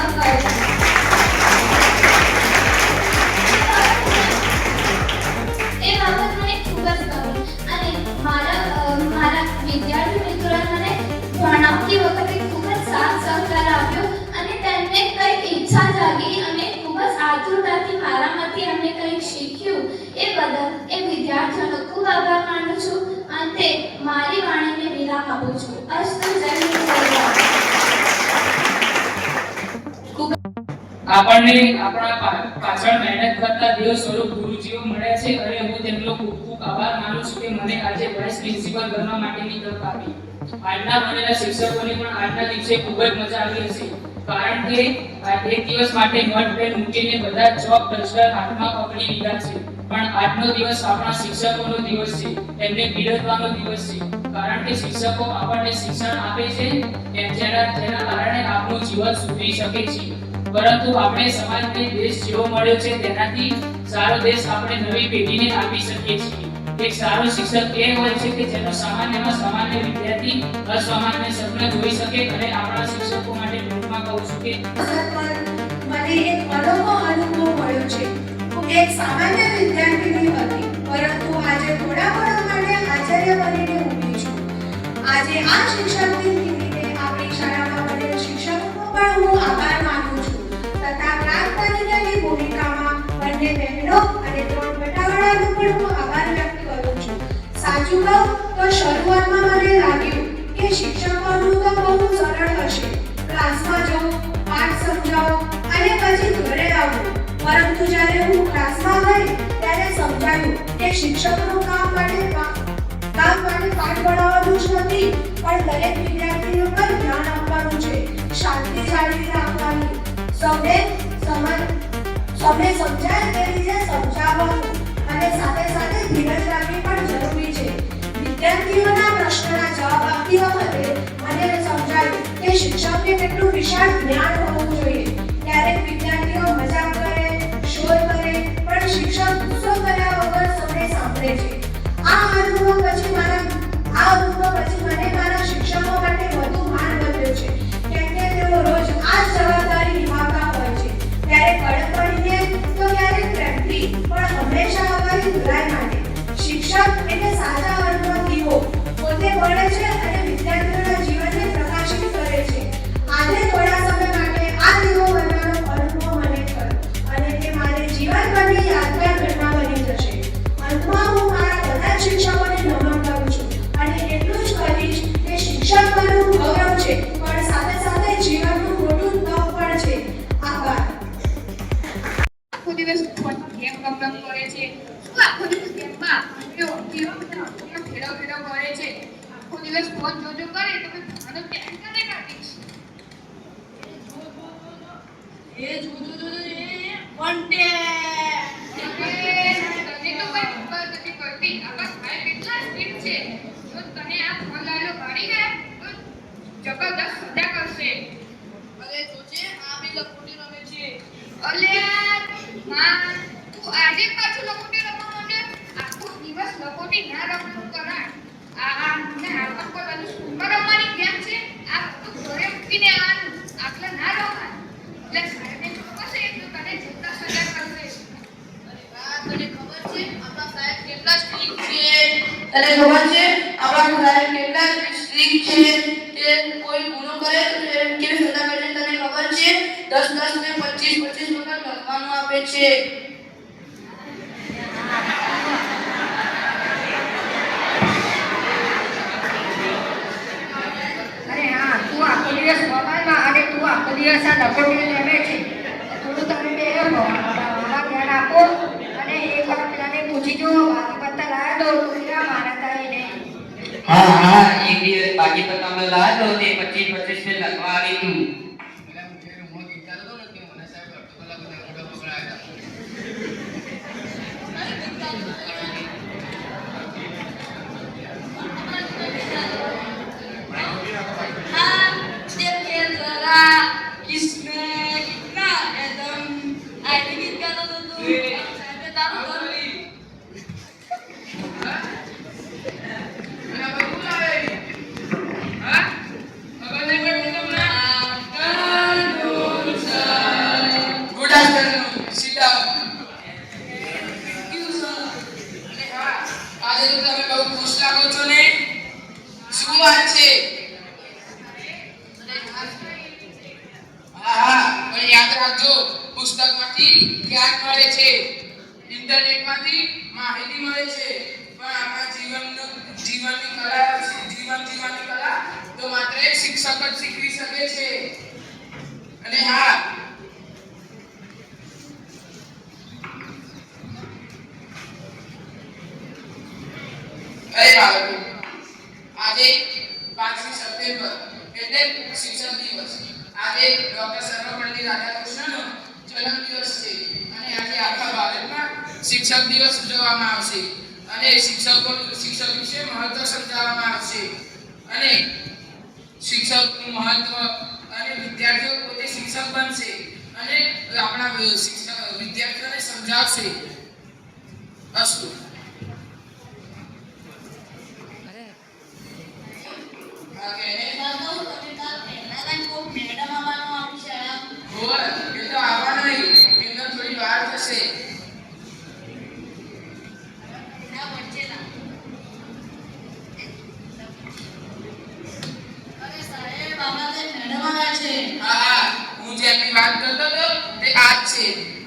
એ બાબત મને ખૂબ જ ગમી અને મારા વિદ્યાર્થી મિત્રોએ મને ભણાવતી વખતે ખૂબ જ સાથ સહકાર આપ્યો અને તેમને કંઈક ઈચ્છા જાગી અને ખૂબ જ આતુરતાથી મારામાંથી એમને કંઈક શીખ્યું. એ બદલ એ વિદ્યાર્થીઓનો ખૂબ આભાર માનું છું. અંતે મારી વાણીને વિરામ આપું છું. અસ્તુ. જય હિન્દ, જય ભારત. આપણને આપણા પાછળ મહેનત કરતા દેવ સ્વરૂપ ગુરુજીઓ મળ્યા છે અને હું તેમનો ખૂબ ખૂબ આભાર માનું છું કે મને આજે વાઇસ પ્રિન્સિપલ બનવા માટેની તક આપી. આજના બનેલા શિક્ષકોને પણ આજના દિવસે ખૂબ જ મજા આવી હશે, કારણ કે આ એક દિવસ માટે નોટ પેન મૂકીને બધા ચોક ડસ્ટર હાથમાં પકડી લીધા છે. પણ આજનો દિવસ આપણા શિક્ષકોનો દિવસ છે, એમને બિરદવાનો દિવસ છે, કારણ કે શિક્ષકો આપણને શિક્ષણ આપે છે જેના કારણે આપણું જીવન સુધરી શકે છે. પરંતુ આપણે સમાજને દેશ જેવો મળ્યો છે તેનાથી સારો દેશ આપણે નવી પેઢીને આપી શકીએ છીએ. એક સારો શિક્ષક એ હોય છે કે જેનો સામાન્યમાં સામાન્ય વિદ્યાર્થી અસામાન્ય સપના જોઈ શકે. અને આપણા શિક્ષકો માટે ટૂંકમાં કહું છું કે મને એક અનોખો અનુભવ મળ્યો છે. હું એક સામાન્ય વિદ્યાર્થીની હતી, પરંતુ આજે થોડા વર્ષ માટે આચાર્ય બનીને ઊભી છું. આજે આ શિક્ષક દિન નિમિત્તે આપણી શાળામાં બનેલ શિક્ષકોનો પણ હું આભાર માનું છું તથા ક્લાસ તરીકેની ભૂમિકામાં બંને બહેનો અને 3 બટાવાળાનો પણ હું આભાર વ્યક્ત કરું છું. સાચું કહું તો શરૂઆતમાં મને લાગ્યું કે શિક્ષકોનું તો બહુ સરળ હશે, ક્લાસમાં જવું, પાઠ સમજાવો અને પછી ઘરે આવવું. પરંતુ જ્યારે હું ક્લાસમાં ગઈ ત્યારે સમજાયું કે શિક્ષકનું કામ માટે પાઠ ભણાવવાનું જ નથી, પણ દરેક વિદ્યાર્થીઓ પર ધ્યાન આપવાનું છે, શાંતિ જાળવી રાખવાની, સૌને સમજાય તે રીતે સમજાવવાનું અને સાથે સાથે ધીરજ રાખવી પણ જરૂરી છે. વિદ્યાર્થીઓના પ્રશ્નના જવાબ આપતી વખતે મને સમજાયું કે શિક્ષકને કેટલું વિશાળ જ્ઞાન હોવું જોઈએ. ક્યારેક વિદ્યાર્થીઓ મજાક કરે, શોર કરે, પણ શિક્ષક ગુસ્સો કર્યા વગર સૌને સાંભળે છે. આ અનુભવ પછી મને મારા શિક્ષકો માટે વધુ માન વધ્યો છે, કેમ કે તેઓ રોજ આ જ જવાબદારી નિભાવતા હોય છે. ક્યારેક કડક પડીને તો ક્યારેક પ્રેમથી, પણ હંમેશા અમારી ભલાઈ માટે. શિક્ષક એટલે સાચા અર્થમાં દીવો, પોતે ભણે છે અને વિદ્યાર્થીઓના જીવનને પ્રકાશિત કરે છે. આજે થોડા સમય માટે આ દીવો બનવાનો અનુભવ મને થયો અને તે મારે જીવનભરની યાદગાર ઘટના બની જશે. અંતમાં હું મારા બધા જ શિક્ષકોને નમન કરું છું અને એટલું જ કહીશ કે શિક્ષક બનવું ગૌરવ છે, પણ સાથે સાથે જીવનનું મોટું તક પણ છે. આભાર. આખો દિવસ ફોનમાં ગેમ કરે છે. શું આખો દિવસ ગેમમાં ખેડો કરે છે? આખો દિવસ ફોન જોજો કરે તો આનો ધ્યાન કરે કાઢીશ. એ જોજો વંટે તને તો કોઈ ખબર નથી પડતી. આકાશ ભાઈ કેટલા સ્પીડ છે. જો તને આ ફોન લાલો ગાડી ગયા તો જબરદસ્ત સજા કરશે. અરે જોજે આ બી લખોટી રમે છે. અલ્યા માં તું આજે પાછું લખોટી રમવા માંડે. આખો દિવસ લખોટી ના રમવાનું કરાય. આ ને હાલમાં કોઈ સ્કૂલમાં રમવાની ગેમ છે. આ તું ઘરે મૂકીને આવવાનું. આટલા ના રમાય. એટલે સાહેબને ખબર છે તો તને જેટલા સજા કરશે. અરે વાહ, તને ખબર છે આપણા સાહેબ કેટલા સ્ટ્રિક્ટ છે? તે કોઈ ગુનો કરે તો કેવી સજા કરે તને ખબર છે? 10 ને 25 વખત લખવાનું આપે છે. અરે હા, તું આખો દિવસ મોબાઈલમાં અને તું આખો દિવસ આ લખોટી લેવે છે. થોડું તમે બે ભણવામાં ધ્યાન આપો અને એક વાર પેલાને પૂછી જો પત્તા લાયા તો કેટલા મારા થાય નહીં. હા એક દિવસ બાકી પત્તા મેં લાવ્યો તો તે 25 ને લખવા આવી તું. આજે તો તમે બહુ ખુશ લાગો છો ને, શું વાત છે? હા પણ યાદ રાખજો, પુસ્તકમાંથી જ્ઞાન મળે છે, ઇન્ટરનેટમાંથી માહિતી મળે છે, પણ આપણા જીવનની કલા તો માત્ર એક શિક્ષક જ શીખવી શકે છે. અને હા, અરે બાળકો, આજે 5મી સપ્ટેમ્બર એટલે શિક્ષક દિવસ. આજે ડોક્ટર સર્વપલ્લી રાધાકૃષ્ણનો જન્મદિવસ છે અને આજે આખા ભારતમાં શિક્ષક દિવસ ઉજવવામાં આવશે અને શિક્ષક વિશે મહત્વ સમજાવવામાં આવશે અને શિક્ષકનું મહત્વ અને વિદ્યાર્થીઓ પોતે શિક્ષક બનશે અને આપણા વિદ્યાર્થીઓને સમજાવશે. અસ્તુ.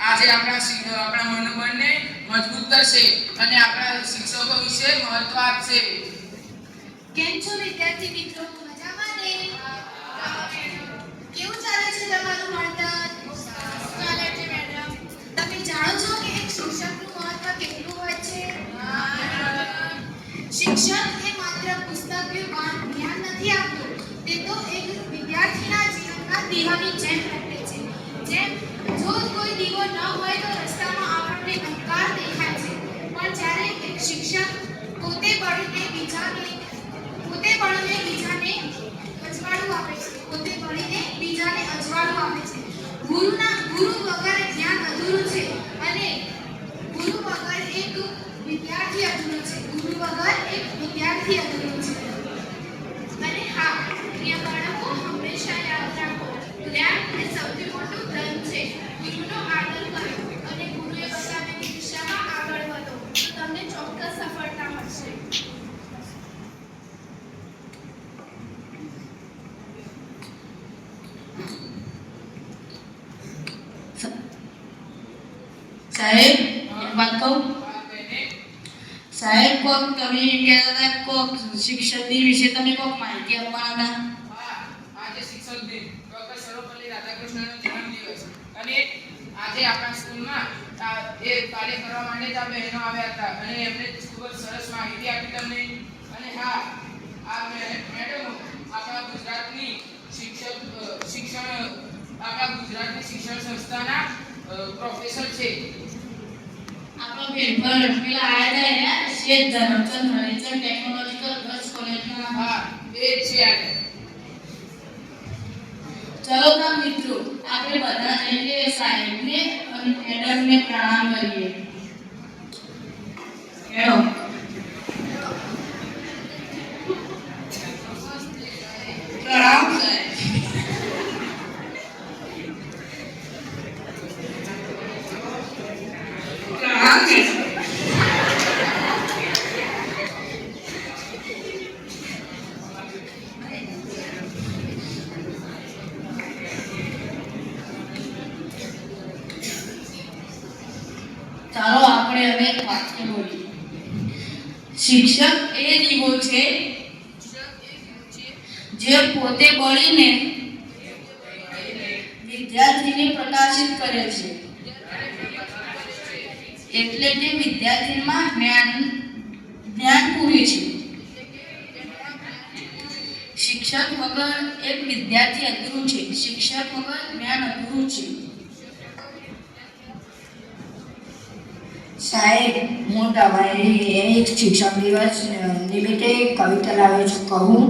આજે આપણા મનોબળને મજબૂત કરશે અને આપણા શિક્ષકો વિશે મહત્વ આપશે. કેમ છો વિદ્યાર્થી મિત્રો? મજામાં ને? કેવું ચાલે છે તમારું ભણતર? ચાલે છે મેડમ. તમે જાણો છો કે એક શિક્ષકનું મહત્વ કેટલું હોય છે? શિક્ષક એ માત્ર પુસ્તકીય જ્ઞાન નથી આપતું, તે તો એક વિદ્યાર્થીના જીવનમાં દીવાની જેમ રહે છે. જેમ જો કોઈ દીવો ન હોય તો રસ્તામાં આપણને અંધકાર દેખાય છે, પણ જ્યારે એક શિક્ષક પોતે ભણીને બીજાને અજવાળું આપે છે. ગુરુ વગર જ્ઞાન અધૂરું છે અને ગુરુ વગર એક વિદ્યાર્થી અધૂરો છે. અને હા, પ્રિય બાળકો, હંમેશા યાદ રાખો, જ્ઞાન એ સૌથી મોટું ધન છે. ગુરુનો આદર કરો અને ગુરુએ બતાવેલી દિશામાં આગળ વધો તો તમને ચોક્કસ સફળતા મળશે. સાહેબ, વાત કહું? સાહેબ, કોક તમે કહેતા હતા કોક શિક્ષકની વિશે તમે કોક માહિતી આપવાના હતા. આજે શિક્ષક દિન, ડોક્ટર સર્વપલ્લી રાધાકૃષ્ણનો જન્મદિવસ અને આજે આપણા સ્કૂલમાં એ કાર્ય કરવા માટે જ આ બહેનો આવ્યા હતા અને એમને ખૂબ જ સરસ માહિતી આપી તમને. અને હા, આ મેડમ આપણા ગુજરાતની શિક્ષણ સંસ્થાના પ્રોફેસર છે. આપણો પેપર પેલા આયા હતા ને શેઠ ધરમચંદ હરિચંદ ટેકનોલોજીકલ ગર્લ્સ કોલેજના. હા, એ છે. ચલો તો મિત્રો, આપણે બધા જઈને સાહેબને અને મેડમને પ્રણામ કરીએ. હેલો. પ્રણામ સાહેબ. હવે એક વાક્ય બોલી. શિક્ષક એ દીવો છે જે પોતે બળીને વિદ્યાર્થીને પ્રકાશિત કરે છે. એટલે કે વિદ્યાર્થીમાં જ્ઞાન પૂરી છે. શિક્ષક વગર એક વિદ્યાર્થી અધૂરું છે. શિક્ષક વગર જ્ઞાન અધૂરું છે. સાહેબ, હું તમારી એક શિક્ષક દિવસ નિમિત્તે કવિતા લાવ્યો છું. કહું?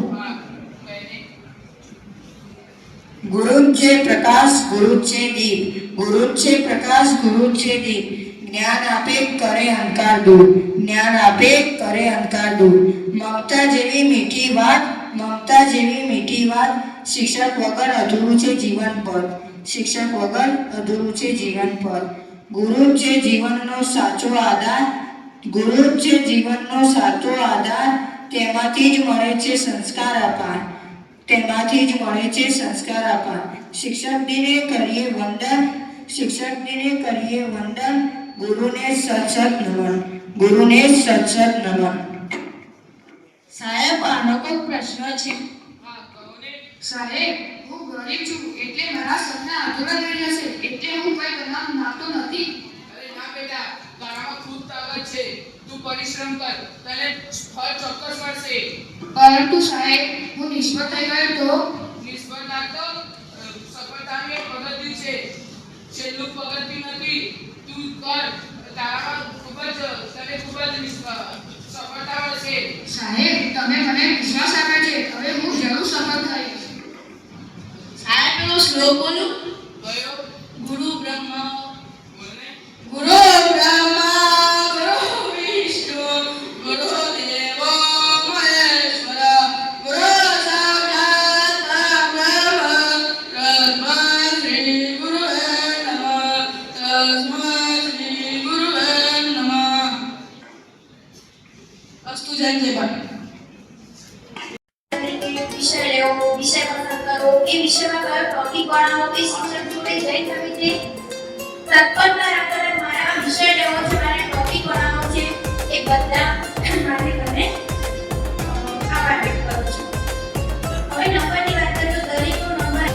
ગુરુ છે પ્રકાશ, ગુરુ છે દીપ, ગુરુ છે પ્રકાશ, ગુરુ છે દીપ. જ્ઞાન આપે કરે અંધકાર દૂર, જ્ઞાન આપે કરે અંધકાર દૂર. મમતા જેવી મીઠી વાત, મમતા જેવી મીઠી વાત. શિક્ષક વગર અધૂરું છે જીવન પર, શિક્ષક વગર અધૂરું છે જીવન પર. ગુરુ છે જીવનનો સાચો આધાર, ગુરુ છે જીવનનો સાચો આધાર. તેમાંથી જ મળે છે સંસ્કાર અપાર, તેમાંથી જ મળે છે સંસ્કાર અપાર. શિક્ષક દિને કરીએ વંદન, શિક્ષક દિને કરીએ વંદન. ગુરુને સત નમન, ગુરુને સત નમન. સાહેબ, આનો કોઈ પ્રશ્ન છે? સાહેબ, હું ગરીબ છું એટલે મારા સપના અધૂરા રહી જશે, એટલે હું કઈ બનવા માંગતો નથી. અરે ના બેટા, તારામાં ખૂબ તાકાત છે. તું પરિશ્રમ કર, તને ફળ ચોક્કસ મળશે. પરંતુ સાહેબ, હું નિષ્ફળ થઈ ગયો તો? નિષ્ફળતા તો સફળતાનું એક પગથિયું છે, છેલ્લું પગથિયું નથી. તું કર, તારામાં તને ખૂબ જ સફળતા મળશે. સાહેબ, તમે મને વિશ્વાસ આપ્યો છે, હવે હું જરૂર સફળ થઈશ. સાહેબ, પેલો શ્લોક બોલું? કયો? ગુરુ બ્રહ્મા, બોલને. ગુરુ બ્રહ્મા, ગુરુ વિષ્ણુ, ગુરુ દેવો મહેશ્વર, ગુરુ સાક્ષાત પરબ્રહ્મ, તસ્મૈ શ્રી ગુરુવે નમઃ, તસ્મૈ શ્રી ગુરુવે નમઃ. અસ્તુ. જય ભાઈ. વિષય લેવો, વિષય પસંદ કરો, એ વિષયમાં કયો ટોપિક ભણાવો, એ શિક્ષક જોડે જઈ સમિતિ તત્પરતા રાખતા મારે આ વિષય લેવો છે, મારે ટોપિક ભણાવવો છે, એ બધા માટે તમે આભાર વ્યક્ત કરું છું. હવે નંબરની વાત કરીએ તો દરેકનો નંબર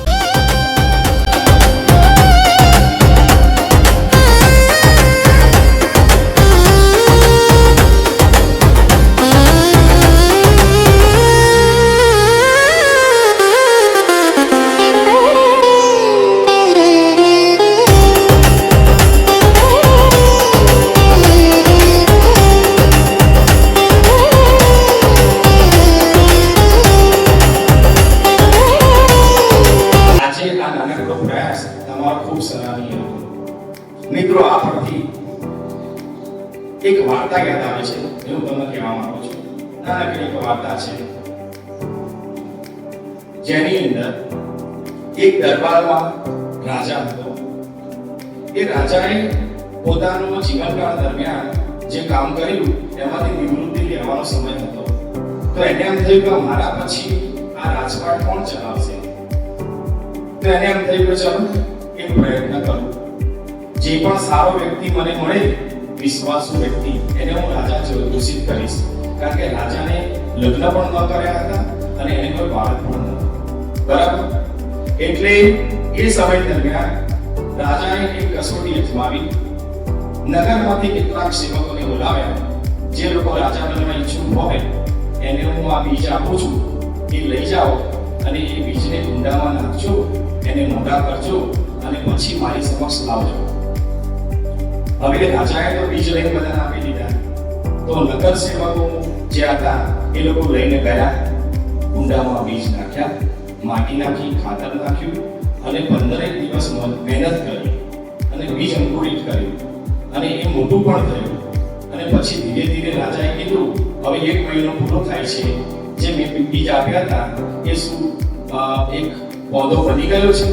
મિત્રો, આ પરથી એક વાર્તા યાદ આવે છે, એવું તમને કહેવા માંગુ છું. નાનકડી એક વાર્તા છે જેની અંદર એક દરબારમાં રાજા હતો. એ રાજાએ પોતાનો જીવનકાળ દરમિયાન જે કામ કર્યું એમાંથી નિવૃત્તિ લેવાનો સમય હતો. તો એને એમ થયું કે મારા પછી આ રાજપાટ કોણ ચલાવશે? તો એને એમ થયું કે ચલો એક પ્રયત્ન કરું, જે પણ સારો વ્યક્તિ મને મળે, વિશ્વાસુ વ્યક્તિ, એને હું રાજા ઘોષિત કરીશ. કારણ કે રાજાને લગ્ન પણ ન કર્યા હતા અને એને કોઈ બાળક પણ નહોતું. બરાબર? એટલે એ સમય દરમિયાન રાજાએ એક કસોટી અજમાવી. નગરમાંથી કેટલાક સેવકોને બોલાવ્યા, જે લોકો રાજા બનવા ઈચ્છુક હોય એને હું આ બીજ આપું છું, એ લઈ જાઓ અને એ બીજને કુંડામાં નાખજો, એને મોટા કરજો અને પછી મારી સમક્ષ લાવજો. હવે રાજાએ તો બીજ લઈને બધાને આપી દીધા. તો નગર સેવકો જે હતા એ લોકો લઈને ગયા, કુંડામાં બીજ નાખ્યા, માટી નાખી, ખાતર નાખ્યું અને 15 દિવસ મહેનત કરી અને બીજ અંકુરિત કર્યું અને એ મોટું પણ થયું. અને પછી ધીરે ધીરે રાજાએ કીધું, હવે 1 મહિનો પૂરો થાય છે, જે મેં બીજ આપ્યા હતા એ શું એક પૌધો બની ગયો છે,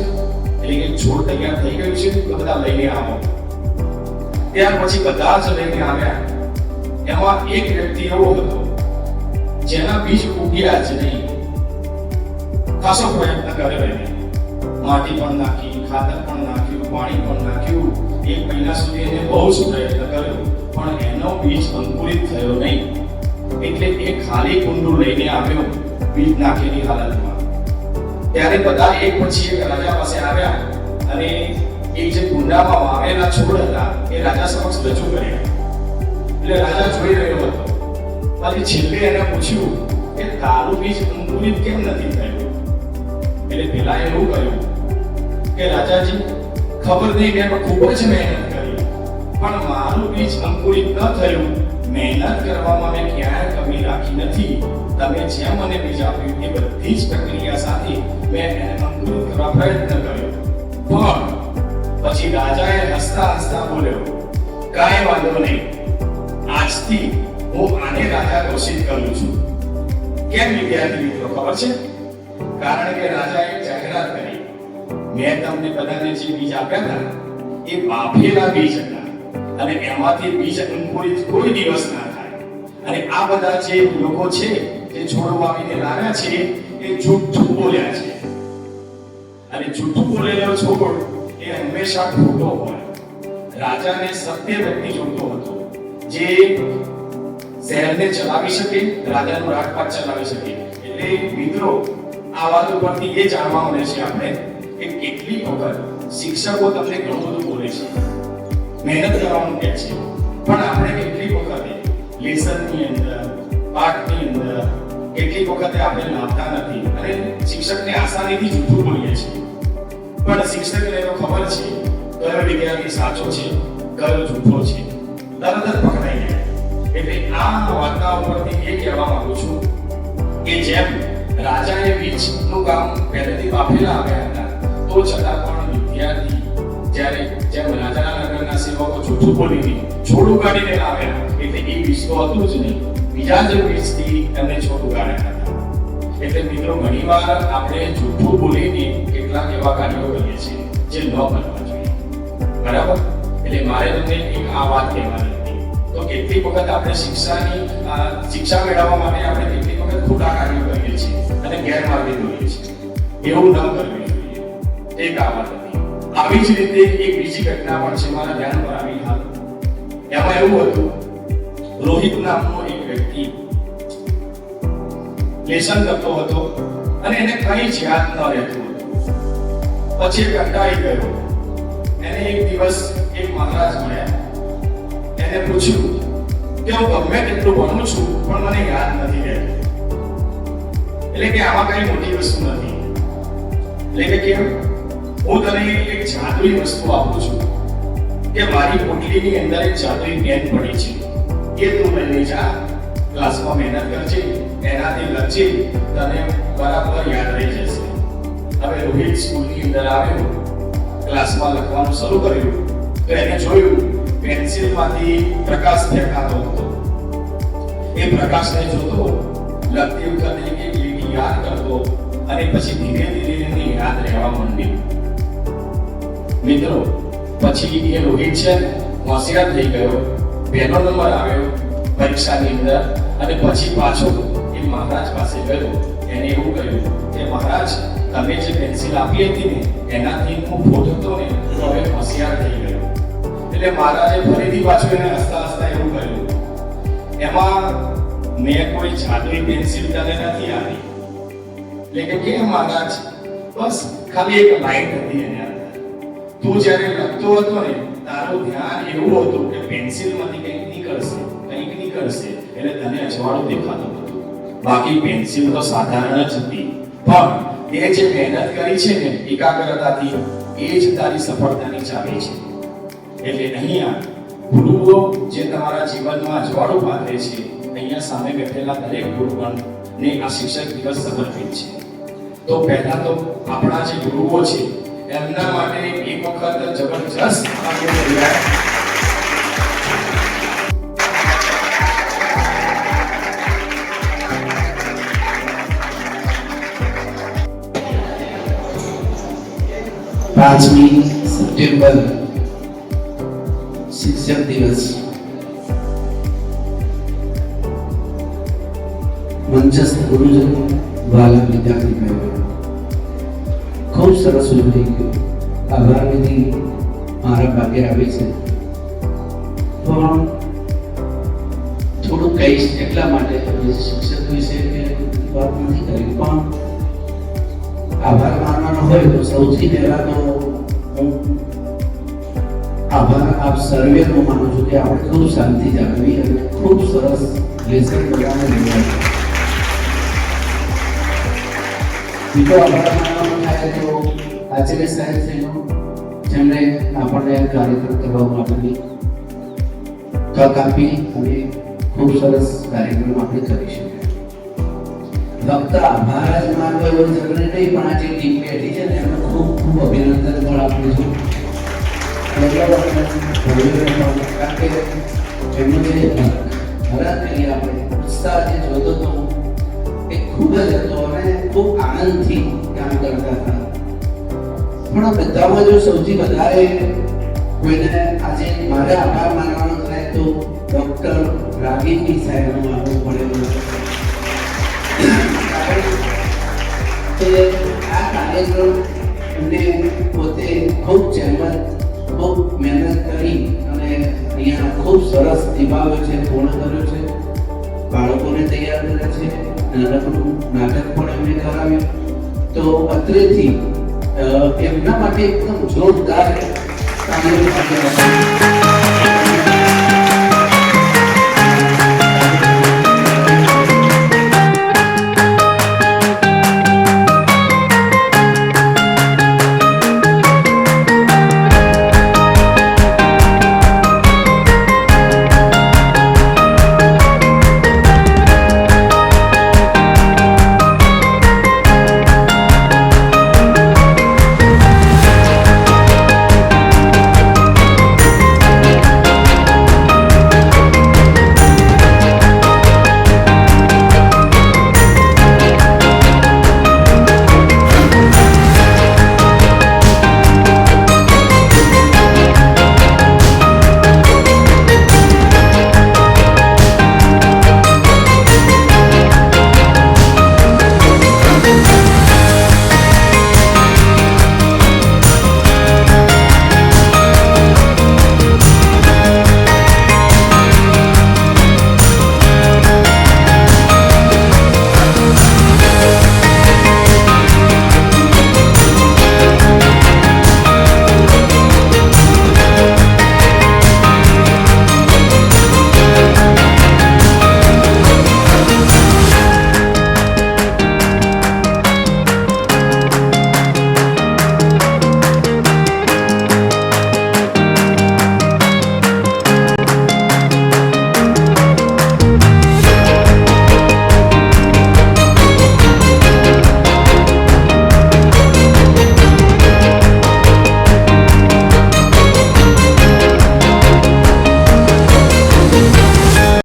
એટલે કે છોડ તૈયાર થઈ ગયું છે, તો બધા લઈને આવો. ત્યાર પછી બધા જ લઈને આવ્યા. એમાં એક વ્યક્તિ એવો હતો જેના બીજ ઉગ્યા જ નહીં. ખાસો પ્રયત્ન કર્યો એને, માટી પણ નાખી, ખાતર પણ નાખ્યું, પાણી પણ નાખ્યું. 1 મહિના સુધી એને બહુ જ પ્રયત્ન કર્યો, પણ એનો બીજ અંકુરિત થયો નહીં. એટલે એ ખાલી કુંડું લઈને આવ્યો બીજ નાખેલી હાલતમાં. ત્યારે બધા એક પછી એક રાજા પાસે આવ્યા અને એ જે કુંડામાં વાવેલા છોડ હતા એ રાજા સમક્ષ રજૂ કર્યા. એટલે રાજા જોઈ રહ્યો હતો. પછી છેલ્લે એને પૂછ્યું કે તારું બીજ અંકુરિત કેમ નથી થયું? એટલે પેલા એવું કહ્યું કે રાજાજી, ખબર નહીં, મેં ખૂબ જ મહેનત કરી પણ મારું બીજ અંકુરિત ન થયું. મહેનત કરવામાં મેં ક્યાંય કમી રાખી નથી. તમે જેમ મને બીજ આપ્યું એ બધી જ પ્રક્રિયા સાથે મેં એને અંકુરિત કરવા પ્રયત્ન કર્યો. પણ પછી રાજાએ હસતા હસતા બોલ્યો, કાંઈ વાંધો નહીં, આજથી હું આને રાજા ઘોષિત કરું છું. કેમ વિદ્યાર્થી મિત્રો ખબર છે? કારણ કે રાજાએ જાહેરાત કરી, મેં તમને બધાને જે બીજ આપ્યા હતા એ બાફેલા બીજ હતા અને એમાંથી બીજ અંકુરિત કોઈ દિવસ ના થાય. અને આ બધા જે લોકો છે જે છોડ વાવીને લાવ્યા છે એ જૂઠું બોલ્યા છે. અને જૂઠું બોલેલો છોડ એ હંમેશા ખોટો હોય. રાજાને સત્ય વ્યક્તિ જોઈતો હતો જે શહેરને ચલાવી શકે, રાજાનું રાજપાટ ચલાવી શકે. એટલે મિત્રો, આ વાત ઉપરથી એ જાણવા મળે છે આપણે કે કેટલી વખત શિક્ષકો તમને ઘણું બધું બોલે છે, મહેનત કરવાનું કહે છે, પણ આપણે કેટલી વખતે લેસનની અંદર, પાઠની અંદર કેટલી વખતે આપણે લાવતા નથી અને શિક્ષકને આસાનીથી જૂઠું બોલીએ છીએ. પણ શિક્ષકને તો ખબર છે કયો વિદ્યાર્થી સાચો છે, કયો જૂઠો છે, તરત જ પકડાઈ જાય. એટલે આ વાર્તા ઉપરથી એ કહેવા માંગુ છું કે જેમ રાજાએ બીજનું કામ પહેલેથી બાફેલા આવ્યા હતા, તો છતાં પણ વિદ્યાર્થી જ્યારે જેમ રાજાના નગરના સેવકો જૂઠું બોલીને છોડ ઉગાડીને લાવ્યા, એટલે એ બીજ તો હતું જ નહીં, બીજા જ બીજથી એમને છોડ ઉગાડ્યા હતા. એટલે મિત્રો, ઘણીવાર આપણે જૂઠું બોલીને કેટલાક એવા કાર્યો કરીએ છીએ જે ન કરવા જોઈએ. બરાબર? એટલે મારે તમને એક આ વાત કહેવાની હતી. તો કેટલીક વખત આપણે શિક્ષા મેળવવા માટે આપણે કેટલીક વખત ખોટા કાર્યો કરીએ છીએ અને ગેરમાર્ગે દોરીએ છીએ. એવું ન કરવું જોઈએ. એક આ વાત હતી. આવી જ રીતે એક બીજી ઘટના પણ છે મારા ધ્યાન પર આવી હાલ. એમાં એવું હતું, રોહિત નામનો એક વ્યક્તિ લેસન કરતો હતો અને એને કઈ જ યાદ ન રહેતું હતું. પછી કંટાળી ગયો. એને એક દિવસ એક મહારાજ મળ્યા. એને પૂછ્યું કે હું ગમે તેટલું ભણું છું પણ મને યાદ નથી રહેતું. એટલે કે આમાં કઈ મોટી વસ્તુ નથી. એટલે કે કેમ? હું તને એક જાદુઈ વસ્તુ આપું છું કે મારી પોટલીની અંદર એક જાદુઈ પેન પડી છે, એ તું લઈને જા, ક્લાસમાં મહેનત કરજે, એનાથી લખજે, તને બરાબર યાદ રહી જશે. હવે રોહિત સ્કૂલની અંદર આવ્યો, ક્લાસમાં લખવાનું શરૂ કર્યું તો એને જોયું પેન્સિલમાંથી પ્રકાશ ફેંકાતો હતો. એ પ્રકાશને જોતો, લખતી વખતે એક લીટી યાદ કરતો અને પછી ધીરે ધીરે એને યાદ રહેવા માંડ્યું. મિત્રો, પછી એ રોહિત છે હોશિયાર થઈ ગયો, પહેલો નંબર આવ્યો પરીક્ષાની અંદર. અને પછી પાછો એ મહારાજ પાસે ગયો. એને એવું કહ્યું કે મહારાજ, તમે જે પેન્સિલ આપી હતી ને એનાથી હું ફોટતો ને તો હવે હોશિયાર થઈ ગયો. એટલે મહારાજે ફરીથી પાછું એને હસતા હસતા એવું કહ્યું, એમાં મેં કોઈ જાદુઈ પેન્સિલ તને નથી આપી. એટલે કે કેમ મહારાજ? બસ ખાલી એક લાઈટ હતી એની અંદર. તું જ્યારે લખતો હતો ને તારું ધ્યાન એવું હતું કે પેન્સિલમાંથી કંઈક નીકળશે એટલે તને અજવાળું દેખાતું હતું. બાકી પેન્સિલ તો સાધારણ જ હતી, પણ તે જે મહેનત કરી છે ને એકાગ્રતાથી, એ જ તારી સફળતાની ચાવી છે. એટલે અહીંયા ગુરુઓ જે તમારા જીવનમાં અજવાળું પાથરે છે, અહીંયા સામે બેઠેલા દરેક ગુરુગણને આ શિક્ષક દિવસ સમર્પિત છે. તો પહેલા તો આપણા જે ગુરુઓ છે એમના માટે એક વખત જબરજસ્ત તાળીઓ બજાય. પાંચમી સપ્ટેમ્બર શિક્ષક દિવસ. મંચસ્થ ગુરુજનો, વાલા વિદ્યાર્થી ભાઈઓ, ખૂબ સરસ થઈ ગયું. આભાર નિધિ મારા ભાગ્ય આવી છે, પણ થોડું કહીશ એટલા માટે શિક્ષક વિશે કે વાત નથી કરી, પણ આભાર માનવાનો હોય તો સૌથી પહેલા તો હું આભાર આપ સર્વેનો માનું છું કે આપણે ખૂબ શાંતિ જાળવી અને ખૂબ સરસ લેસન બધાને લેવા. બીજો આભાર માનવાનો થાય તો આચાર્ય સાહેબ શ્રીનો, જેમણે આપણને કાર્યક્રમ કરવા માટેની તક આપી અને ખૂબ સરસ કાર્યક્રમ આપણે કરી શક્યા. ફક્ત આભાર જ માનવો એવો જરૂરી નહીં, પણ આ જે ટીમ બેઠી છે ને એમાં ખૂબ ખૂબ અભિનંદન પણ આપું છું. કારણ કે એમનો જે હરાત કરી આપણે ઉત્સાહ જે જોતો હતો એ ખૂબ જ હતો અને ખૂબ આનંદથી કામ કરતા હતા. પણ આ બધામાં જો સૌથી વધારે કોઈને આજે મારે આભાર માનવાનો થાય તો ડૉક્ટર રાગીની સાહેબનો માનવું પડેલું છે. આ કાર્યક્રમ એમને પોતે ખૂબ જહેમત, ખૂબ મહેનત કરી અને અહીંયા ખૂબ સરસ નિભાવ્યો છે, પૂર્ણ કર્યો છે. બાળકોને તૈયાર કર્યા છે, નાનકડું નાટક પણ એમને કરાવ્યું. તો અત્રેથી એમના માટે એકદમ જોરદાર તાળીઓ.